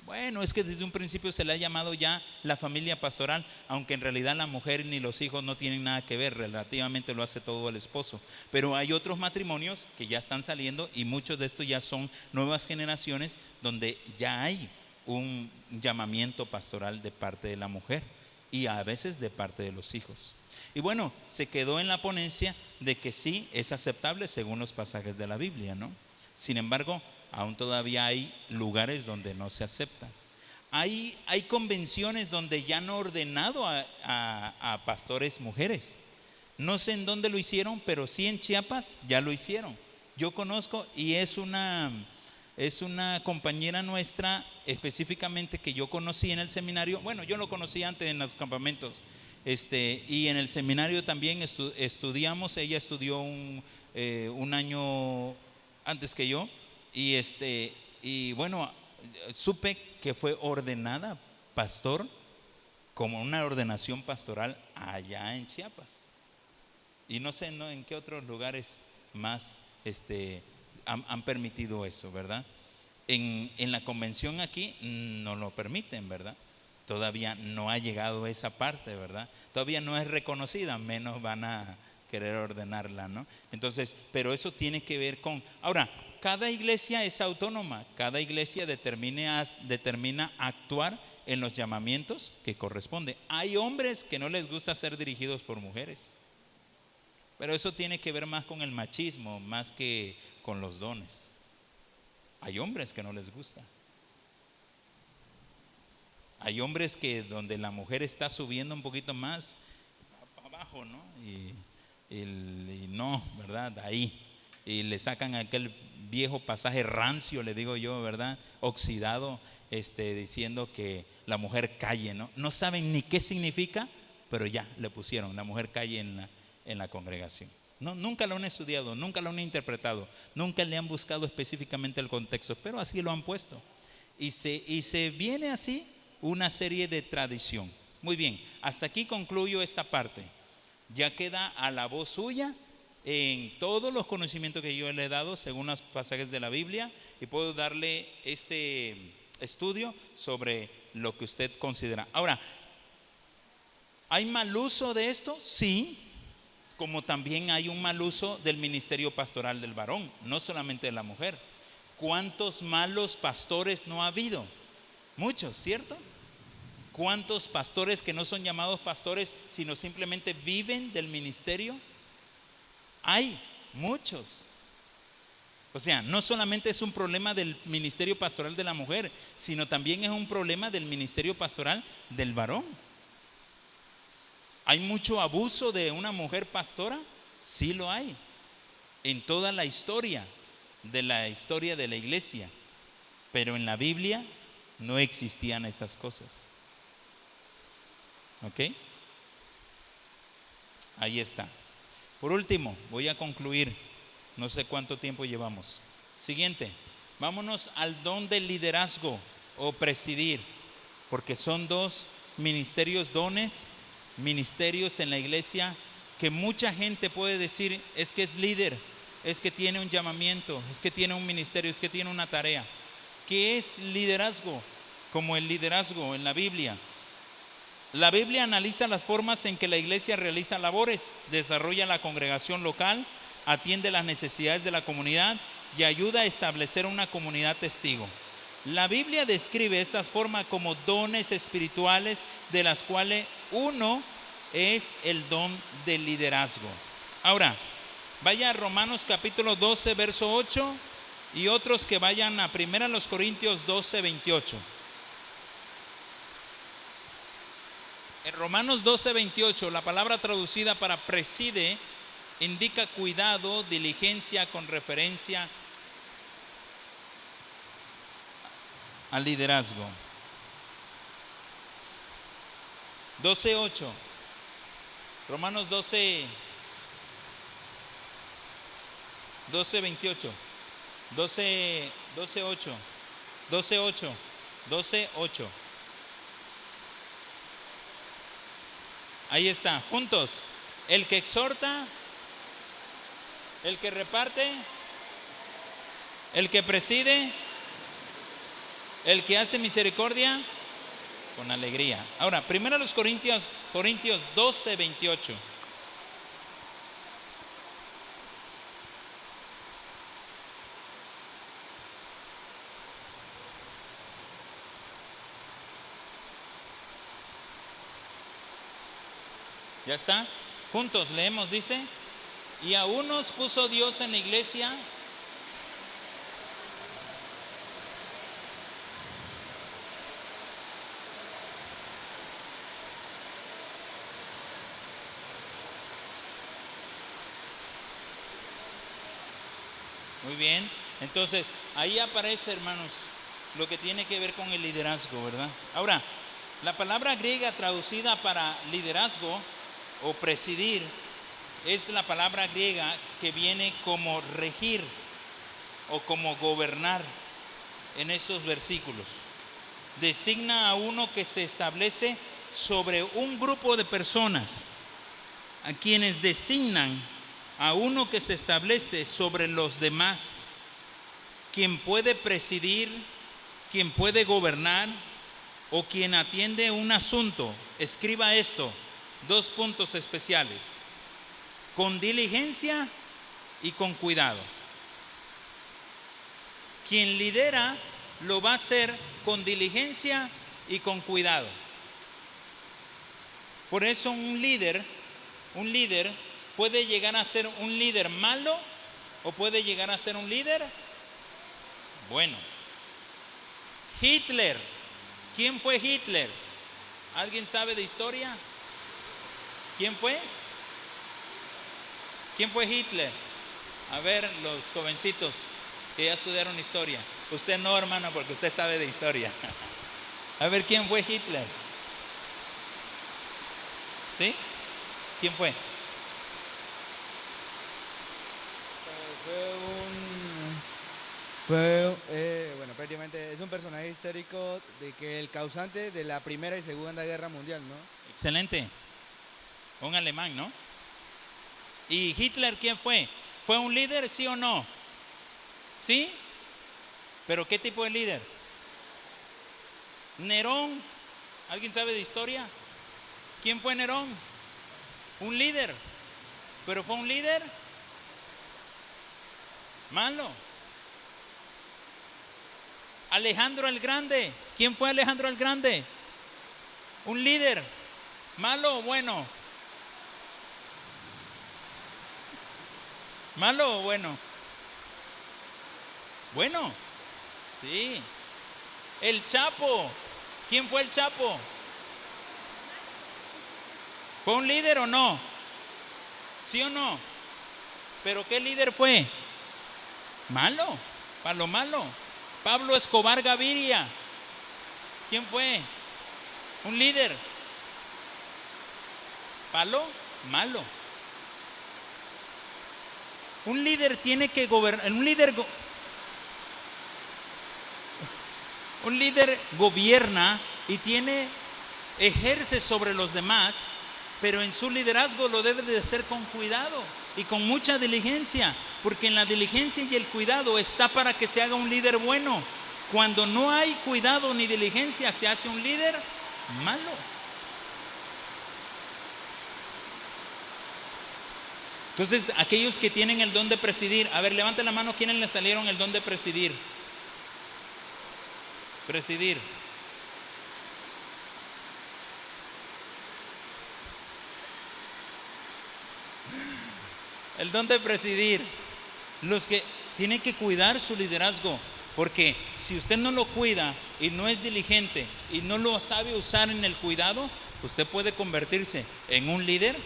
bueno, es que desde un principio se le ha llamado ya la familia pastoral, aunque en realidad la mujer ni los hijos no tienen nada que ver, relativamente lo hace todo el esposo. Pero hay otros matrimonios que ya están saliendo, y muchos de estos ya son nuevas generaciones donde ya hay un llamamiento pastoral de parte de la mujer y a veces de parte de los hijos. Y bueno, se quedó en la ponencia de que sí es aceptable según los pasajes de la Biblia, ¿no? Sin embargo, aún todavía hay lugares donde no se acepta. Hay convenciones donde ya han ordenado a pastores mujeres. No sé en dónde lo hicieron, pero sí en Chiapas ya lo hicieron. Yo conozco, y es una compañera nuestra específicamente que yo conocí en el seminario. Bueno, yo lo conocí antes en los campamentos, Y en el seminario también estudiamos. Ella estudió un año antes que yo. Y bueno, supe que fue ordenada pastor, como una ordenación pastoral allá en Chiapas. Y no sé en qué otros lugares más han permitido eso, ¿verdad? En la convención aquí no lo permiten, ¿verdad? Todavía no ha llegado esa parte, ¿verdad? Todavía no es reconocida, menos van a querer ordenarla, ¿no? Entonces, pero eso tiene que ver con... Ahora, cada iglesia es autónoma, cada iglesia determina actuar en los llamamientos que corresponde. Hay hombres que no les gusta ser dirigidos por mujeres, pero eso tiene que ver más con el machismo, más que con los dones. Hay hombres que no les gusta. Hay hombres que donde la mujer está subiendo un poquito más para abajo, ¿no? Y no, ¿verdad? Ahí. Y le sacan aquel viejo pasaje rancio, le digo yo, ¿verdad? Oxidado, diciendo que la mujer calle, ¿no? No saben ni qué significa, pero ya le pusieron, la mujer calle en la congregación. No, nunca lo han estudiado, nunca lo han interpretado, nunca le han buscado específicamente el contexto, pero así lo han puesto. Y se viene así una serie de tradición. Muy bien, hasta aquí concluyo esta parte. Ya queda a la voz suya en todos los conocimientos que yo le he dado según los pasajes de la Biblia, y puedo darle este estudio sobre lo que usted considera. Ahora, ¿hay mal uso de esto? Sí, como también hay un mal uso del ministerio pastoral del varón, no solamente de la mujer. ¿Cuántos malos pastores no ha habido? Muchos, ¿cierto? ¿Cuántos pastores que no son llamados pastores, sino simplemente viven del ministerio? Hay muchos. O sea, no solamente es un problema del ministerio pastoral de la mujer, sino también es un problema del ministerio pastoral del varón. ¿Hay mucho abuso de una mujer pastora? Sí lo hay. En toda la historia de la iglesia. Pero en la Biblia no existían esas cosas. ¿Ok? Ahí está. Por último, voy a concluir. No sé cuánto tiempo llevamos. Siguiente, vámonos al don del liderazgo o presidir, porque son dos ministerios, dones, ministerios en la iglesia que mucha gente puede decir es que es líder, es que tiene un llamamiento, es que tiene un ministerio, es que tiene una tarea. ¿Qué es liderazgo? Como el liderazgo en la Biblia. La Biblia analiza las formas en que la iglesia realiza labores, desarrolla la congregación local, atiende las necesidades de la comunidad y ayuda a establecer una comunidad testigo. La Biblia describe estas formas como dones espirituales, de las cuales uno es el don del liderazgo. Ahora, vaya a Romanos capítulo 12, verso 8, y otros que vayan a 1 Corintios 12, 28. En Romanos 12, 28, la palabra traducida para preside indica cuidado, diligencia, con referencia al liderazgo. 12:8. Romanos 12, 28. 12:8. 12:8. Ahí está, juntos. El que exhorta, el que reparte, el que preside, el que hace misericordia con alegría. Ahora, 1 Corintios 12, 28. ¿Ya está? Juntos leemos, dice: y a unos puso Dios en la iglesia muy bien. Entonces, ahí aparece, hermanos, lo que tiene que ver con el liderazgo, ¿verdad? Ahora, La palabra griega traducida para liderazgo o presidir es la palabra griega que viene como regir o como gobernar en esos versículos. Designa a uno que se establece sobre un grupo de personas, a quienes designan a uno que se establece sobre los demás, quien puede presidir, quien puede gobernar o quien atiende un asunto. Escriba esto, 2 puntos especiales: con diligencia y con cuidado. Quien lidera lo va a hacer con diligencia y con cuidado. Por eso un líder puede llegar a ser un líder malo o puede llegar a ser un líder bueno. Hitler, ¿quién fue Hitler? ¿Alguien sabe de historia? ¿Quién fue? ¿Quién fue Hitler? A ver, los jovencitos que ya estudiaron historia. Usted no, hermano, porque usted sabe de historia. A ver, ¿quién fue Hitler? ¿Sí? ¿Quién fue?
Bueno, prácticamente es un personaje histórico de que el causante de la Primera y Segunda Guerra Mundial, ¿no?
Excelente. Un alemán, ¿no? ¿Y Hitler quién fue? ¿Fue un líder, sí o no? ¿Sí? ¿Pero qué tipo de líder? Nerón. ¿Alguien sabe de historia? ¿Quién fue Nerón? Un líder. ¿Pero fue un líder malo? Alejandro el Grande. ¿Quién fue Alejandro el Grande? Un líder. ¿Malo o bueno? ¿Malo o bueno? Bueno. Sí. El Chapo. ¿Quién fue el Chapo? ¿Fue un líder o no? ¿Sí o no? ¿Pero qué líder fue? Malo. Para lo malo. Pablo Escobar Gaviria. ¿Quién fue? Un líder. ¿Palo? Malo. Un líder tiene que gobernar. Un líder gobierna y ejerce sobre los demás, pero en su liderazgo lo debe de hacer con cuidado y con mucha diligencia, porque en la diligencia y el cuidado está para que se haga un líder bueno. Cuando no hay cuidado ni diligencia, se hace un líder malo. Entonces, aquellos que tienen el don de presidir, a ver, levanten la mano, ¿quiénes le salieron el don de presidir? Presidir. El don de presidir. Los que tienen que cuidar su liderazgo, porque si usted no lo cuida y no es diligente y no lo sabe usar en el cuidado, usted puede convertirse en un líder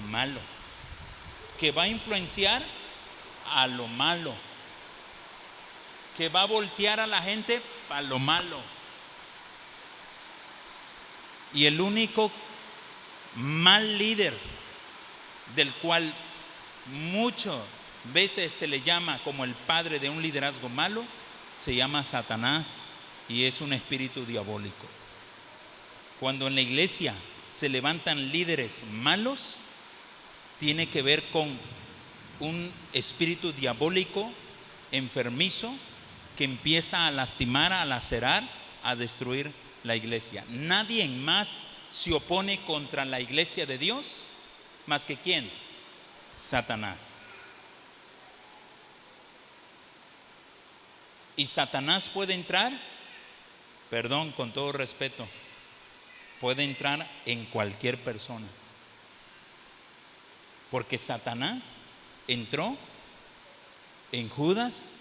malo, que va a influenciar a lo malo, que va a voltear a la gente a lo malo. Y el único mal líder, del cual muchas veces se le llama como el padre de un liderazgo malo, se llama Satanás y es un espíritu diabólico. Cuando en la iglesia se levantan líderes malos, tiene que ver con un espíritu diabólico enfermizo que empieza a lastimar, a lacerar, a destruir la iglesia. Nadie más se opone contra la iglesia de Dios más que ¿quién? Satanás. Y Satanás puede entrar, perdón, con todo respeto, puede entrar en cualquier persona. Porque Satanás entró en Judas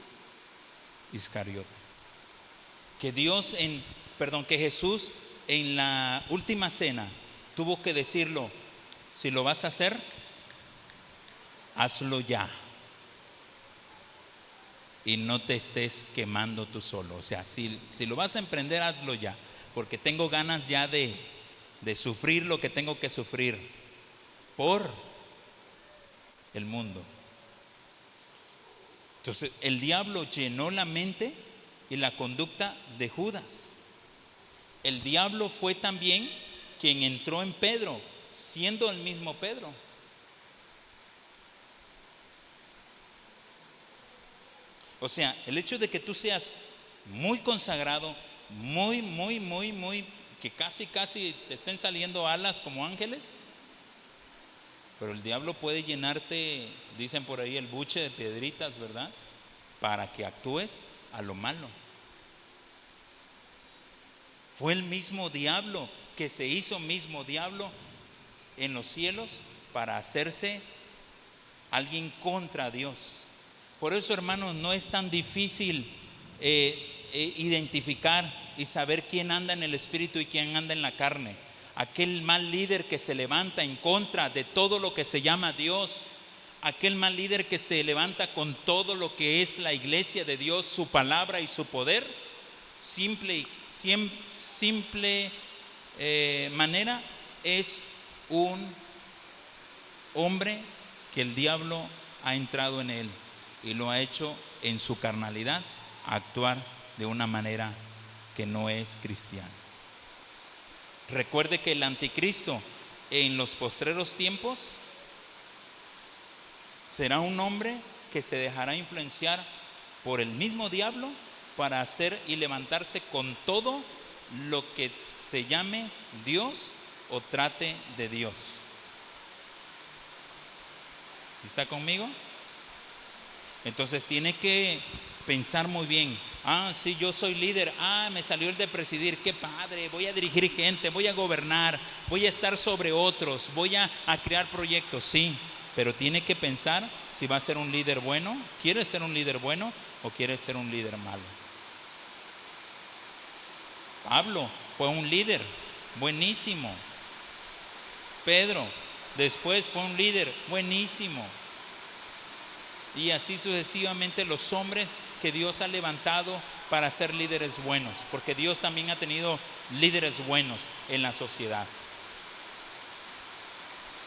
Iscariote. Que Jesús en la última cena tuvo que decirlo: si lo vas a hacer, hazlo ya. Y no te estés quemando tú solo. O sea, si lo vas a emprender, hazlo ya. porque tengo ganas ya de sufrir lo que tengo que sufrir por el mundo. Entonces el diablo llenó la mente y la conducta de Judas. El diablo fue también quien entró en Pedro, siendo el mismo Pedro. O sea, el hecho de que tú seas muy consagrado, muy, que casi te estén saliendo alas como ángeles, pero el diablo puede llenarte, dicen por ahí, el buche de piedritas, ¿verdad? Para que actúes a lo malo. Fue el mismo diablo que se hizo mismo diablo en los cielos para hacerse alguien contra Dios. Por eso, hermanos, no es tan difícil identificar y saber quién anda en el espíritu y quién anda en la carne. Aquel mal líder que se levanta en contra de todo lo que se llama Dios, aquel mal líder que se levanta con todo lo que es la iglesia de Dios, su palabra y su poder, simple manera, es un hombre que el diablo ha entrado en él y lo ha hecho en su carnalidad actuar de una manera que no es cristiana. Recuerde que el anticristo en los postreros tiempos será un hombre que se dejará influenciar por el mismo diablo para hacer y levantarse con todo lo que se llame Dios o trate de Dios. ¿Sí está conmigo? Entonces tiene que pensar muy bien. Sí, yo soy líder. Me salió el de presidir. Qué padre, voy a dirigir gente, voy a gobernar, voy a estar sobre otros, voy a crear proyectos. Sí, pero tiene que pensar si va a ser un líder bueno. ¿Quiere ser un líder bueno o quiere ser un líder malo? Pablo fue un líder buenísimo. Pedro después fue un líder buenísimo. Y así sucesivamente los hombres que Dios ha levantado para ser líderes buenos, porque Dios también ha tenido líderes buenos en la sociedad.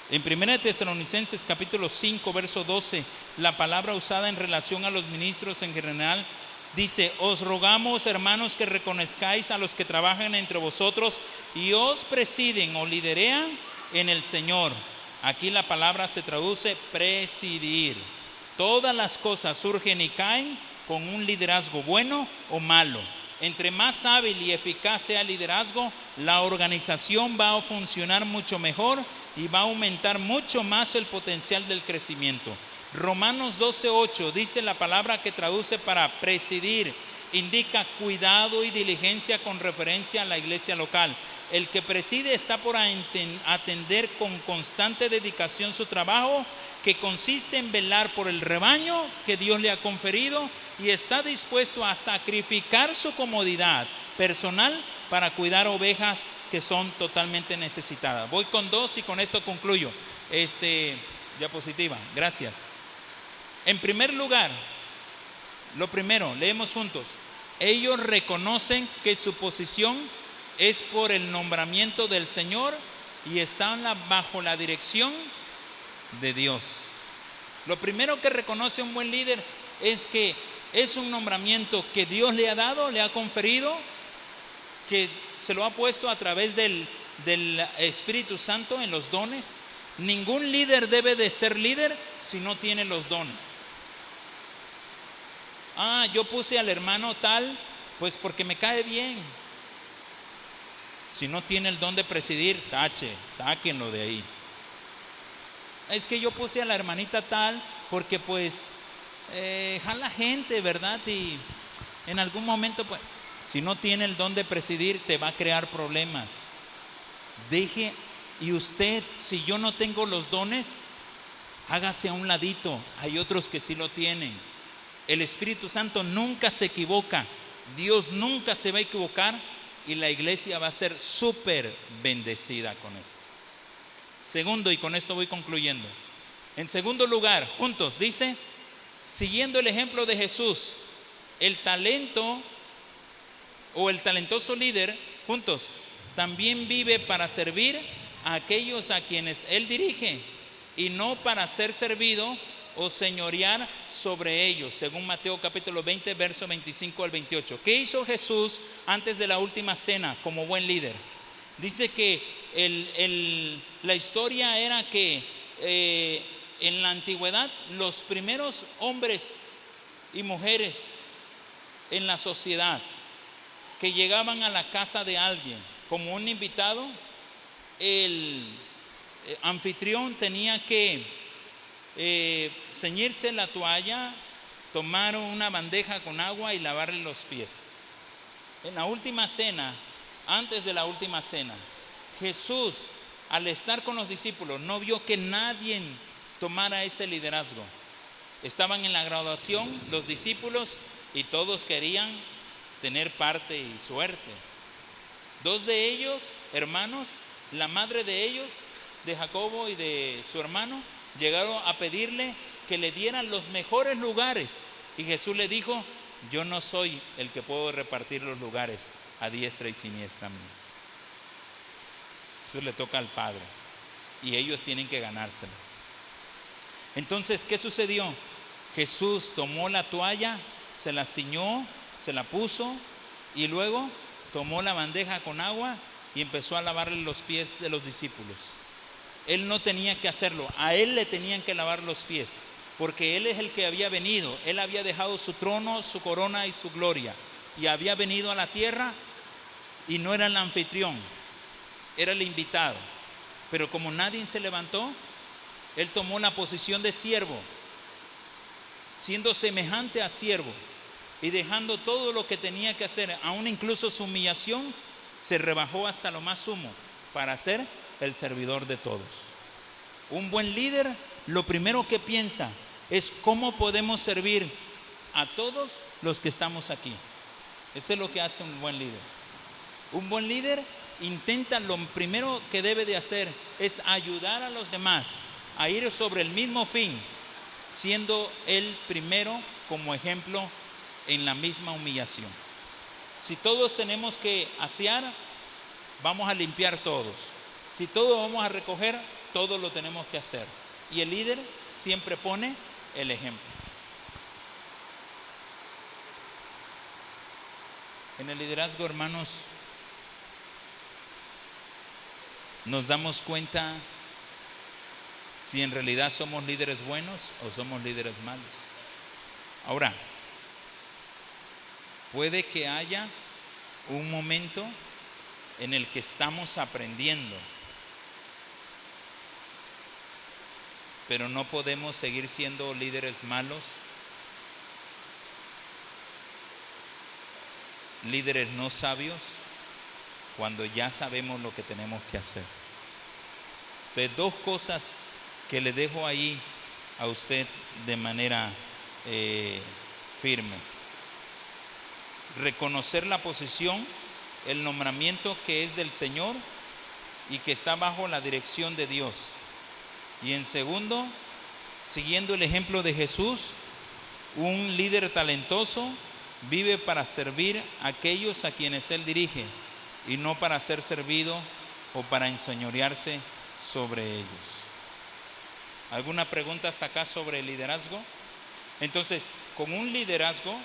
En 1 Tesalonicenses capítulo 5 verso 12, la palabra usada en relación a los ministros en general dice: os rogamos, hermanos, que reconozcáis a los que trabajan entre vosotros y os presiden o liderean en el Señor. Aquí la palabra se traduce presidir. Todas las cosas surgen y caen con un liderazgo bueno o malo. Entre más hábil y eficaz sea el liderazgo, la organización va a funcionar mucho mejor y va a aumentar mucho más el potencial del crecimiento. Romanos 12:8 dice la palabra que traduce para presidir, indica cuidado y diligencia con referencia a la iglesia local. El que preside está por atender con constante dedicación su trabajo, que consiste en velar por el rebaño que Dios le ha conferido, y está dispuesto a sacrificar su comodidad personal para cuidar ovejas que son totalmente necesitadas. Voy con 2 y con esto concluyo. Diapositiva, gracias. En primer lugar, lo primero, leemos juntos. Ellos reconocen que su posición es por el nombramiento del Señor y están bajo la dirección de Dios. Lo primero que reconoce un buen líder es que es un nombramiento que Dios le ha dado, le ha conferido, que se lo ha puesto a través del Espíritu Santo en los dones. Ningún líder debe de ser líder si no tiene los dones. Yo puse al hermano tal, pues porque me cae bien. Si no tiene el don de presidir, tache, sáquenlo de ahí. Es que yo puse a la hermanita tal porque pues jala gente, ¿verdad? Y en algún momento, pues, si no tiene el don de presidir, te va a crear problemas. Y usted, si yo no tengo los dones, hágase a un ladito. Hay otros que sí lo tienen. El Espíritu Santo nunca se equivoca. Dios nunca se va a equivocar y la iglesia va a ser súper bendecida con esto. Segundo, y con esto voy concluyendo. En segundo lugar, juntos, dice, siguiendo el ejemplo de Jesús, el talento o el talentoso líder juntos, también vive para servir a aquellos a quienes Él dirige y no para ser servido o señorear sobre ellos, según Mateo capítulo 20, verso 25 al 28. ¿Qué hizo Jesús antes de la última cena como buen líder? Dice que la historia era que en la antigüedad los primeros hombres y mujeres en la sociedad que llegaban a la casa de alguien como un invitado, el anfitrión tenía que ceñirse la toalla, tomar una bandeja con agua y lavarle los pies. En la última cena, antes de la última cena, Jesús, al estar con los discípulos, no vio que nadie tomara ese liderazgo. Estaban en la graduación los discípulos y todos querían tener parte y suerte. Dos de ellos, hermanos, la madre de ellos, de Jacobo y de su hermano, llegaron a pedirle que le dieran los mejores lugares. Y Jesús le dijo: yo no soy el que puedo repartir los lugares a diestra y siniestra mía. Eso le toca al Padre y ellos tienen que ganárselo. Entonces, ¿qué sucedió? Jesús tomó la toalla, se la ciñó, se la puso y luego tomó la bandeja con agua y empezó a lavarle los pies de los discípulos. Él no tenía que hacerlo, a Él le tenían que lavar los pies, porque Él es el que había venido. Él había dejado su trono, su corona y su gloria, y había venido a la tierra y no era el anfitrión, era el invitado. Pero como nadie se levantó, Él tomó la posición de siervo, siendo semejante a siervo y dejando todo lo que tenía que hacer, aún incluso su humillación, se rebajó hasta lo más sumo para ser el servidor de todos. Un buen líder, lo primero que piensa es cómo podemos servir a todos los que estamos aquí. Eso es lo que hace un buen líder. Un buen líder intenta, lo primero que debe de hacer es ayudar a los demás a ir sobre el mismo fin, siendo él primero como ejemplo en la misma humillación. Si todos tenemos que asear, vamos a limpiar todos. Si todos vamos a recoger, todos lo tenemos que hacer. Y el líder siempre pone el ejemplo. En el liderazgo, hermanos, nos damos cuenta si en realidad somos líderes buenos o somos líderes malos. Ahora, puede que haya un momento en el que estamos aprendiendo, pero no podemos seguir siendo líderes malos, líderes no sabios, cuando ya sabemos lo que tenemos que hacer. Entonces, dos cosas que le dejo ahí a usted de manera firme. Reconocer la posición, el nombramiento que es del Señor y que está bajo la dirección de Dios. Y en segundo, siguiendo el ejemplo de Jesús, un líder talentoso vive para servir a aquellos a quienes Él dirige y no para ser servido o para enseñorearse sobre ellos. ¿Alguna pregunta acá sobre el liderazgo? Entonces, con un liderazgo,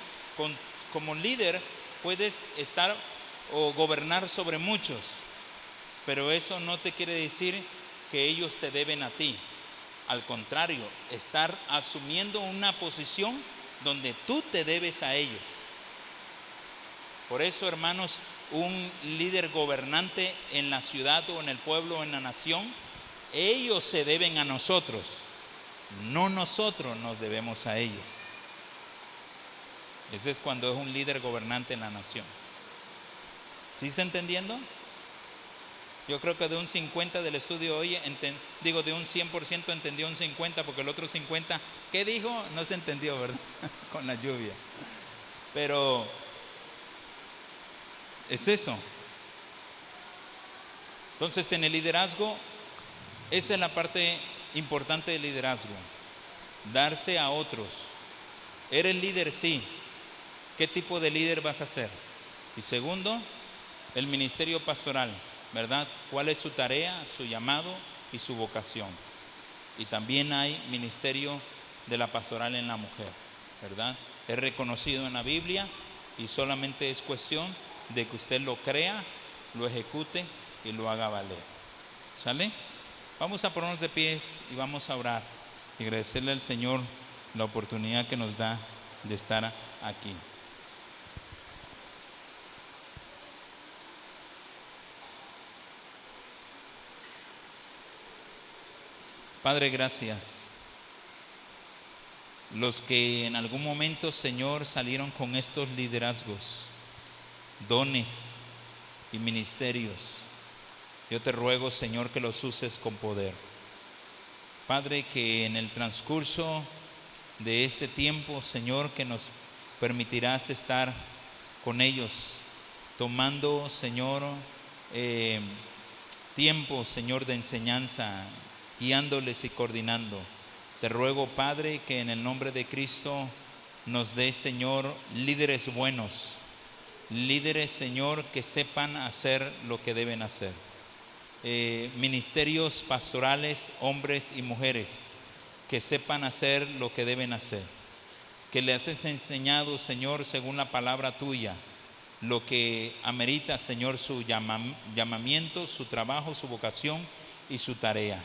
como líder, puedes estar o gobernar sobre muchos, pero eso no te quiere decir que ellos te deben a ti. Al contrario, estar asumiendo una posición donde tú te debes a ellos. Por eso, hermanos, un líder gobernante en la ciudad o en el pueblo o en la nación, ellos se deben a nosotros, no nosotros nos debemos a ellos. Ese es cuando es un líder gobernante en la nación. ¿Sí está entendiendo? Yo creo que de un 50 del estudio hoy, de un 100% entendió un 50, porque el otro 50, ¿qué dijo? No se entendió, ¿verdad? Con la lluvia. Pero es eso. Entonces, en el liderazgo, esa es la parte importante del liderazgo. Darse a otros. ¿Eres líder? Sí. ¿Qué tipo de líder vas a ser? Y segundo, el ministerio pastoral, ¿verdad? ¿Cuál es su tarea, su llamado y su vocación? Y también hay ministerio de la pastoral en la mujer, ¿verdad? Es reconocido en la Biblia y solamente es cuestión de que usted lo crea, lo ejecute y lo haga valer. ¿Sale? Vamos a ponernos de pies y vamos a orar y agradecerle al Señor la oportunidad que nos da de estar aquí. Padre, gracias. Los que en algún momento, Señor, salieron con estos liderazgos, dones y ministerios, yo te ruego, Señor, que los uses con poder. Padre, que en el transcurso de este tiempo, Señor, que nos permitirás estar con ellos, tomando, Señor, tiempo, Señor, de enseñanza, guiándoles y coordinando. Te ruego, Padre, que en el nombre de Cristo nos dé, Señor, líderes buenos, líderes, Señor, que sepan hacer lo que deben hacer. Ministerios pastorales, hombres y mujeres, que sepan hacer lo que deben hacer. Que les has enseñado, Señor, según la palabra tuya, lo que amerita, Señor, su llamamiento, su trabajo, su vocación y su tarea.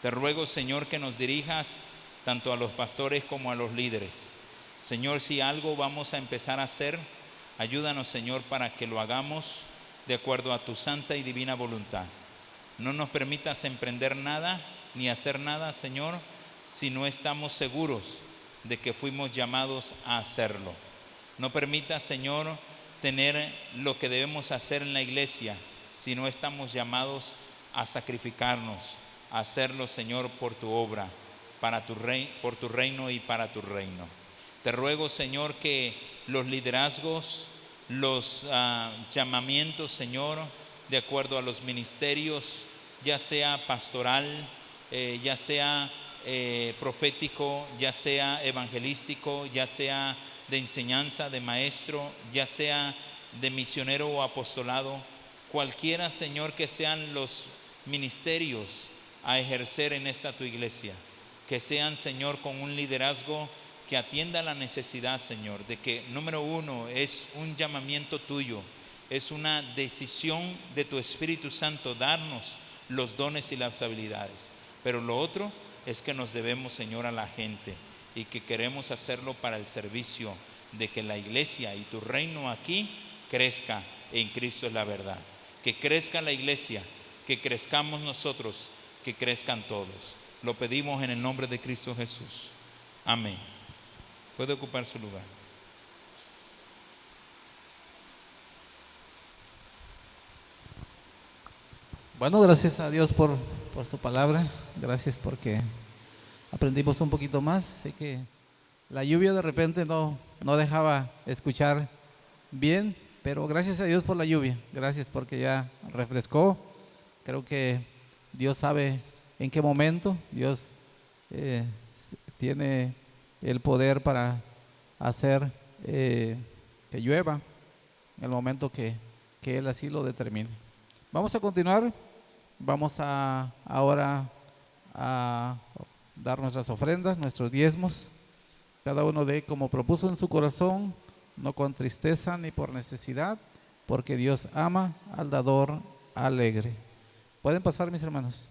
Te ruego, Señor, que nos dirijas tanto a los pastores como a los líderes. Señor, si algo vamos a empezar a hacer, ayúdanos, Señor, para que lo hagamos de acuerdo a tu santa y divina voluntad. No nos permitas emprender nada ni hacer nada, Señor, si no estamos seguros de que fuimos llamados a hacerlo. No permitas, Señor, tener lo que debemos hacer en la iglesia si no estamos llamados a sacrificarnos, a hacerlo, Señor, por tu obra, por tu reino y para tu reino. Te ruego, Señor, que los liderazgos, los llamamientos, Señor, de acuerdo a los ministerios, ya sea pastoral, ya sea profético, ya sea evangelístico, ya sea de enseñanza, de maestro, ya sea de misionero o apostolado, cualquiera, Señor, que sean los ministerios a ejercer en esta tu iglesia, que sean, Señor, con un liderazgo que atienda la necesidad, Señor, de que, número uno, es un llamamiento tuyo, es una decisión de tu Espíritu Santo darnos los dones y las habilidades. Pero lo otro es que nos debemos, Señor, a la gente y que queremos hacerlo para el servicio de que la iglesia y tu reino aquí crezca en Cristo es la verdad. Que crezca la iglesia, que crezcamos nosotros, que crezcan todos. Lo pedimos en el nombre de Cristo Jesús. Amén. Puede ocupar su lugar.
Bueno, gracias a Dios por su palabra. Gracias porque aprendimos un poquito más. Sé que la lluvia de repente no dejaba escuchar bien, pero gracias a Dios por la lluvia. Gracias porque ya refrescó. Creo que Dios sabe en qué momento. Dios tiene el poder para hacer que llueva en el momento que Él así lo determine. Vamos a continuar. Vamos ahora a dar nuestras ofrendas, nuestros diezmos. Cada uno dé como propuso en su corazón, no con tristeza ni por necesidad, porque Dios ama al dador alegre. Pueden pasar, mis hermanos.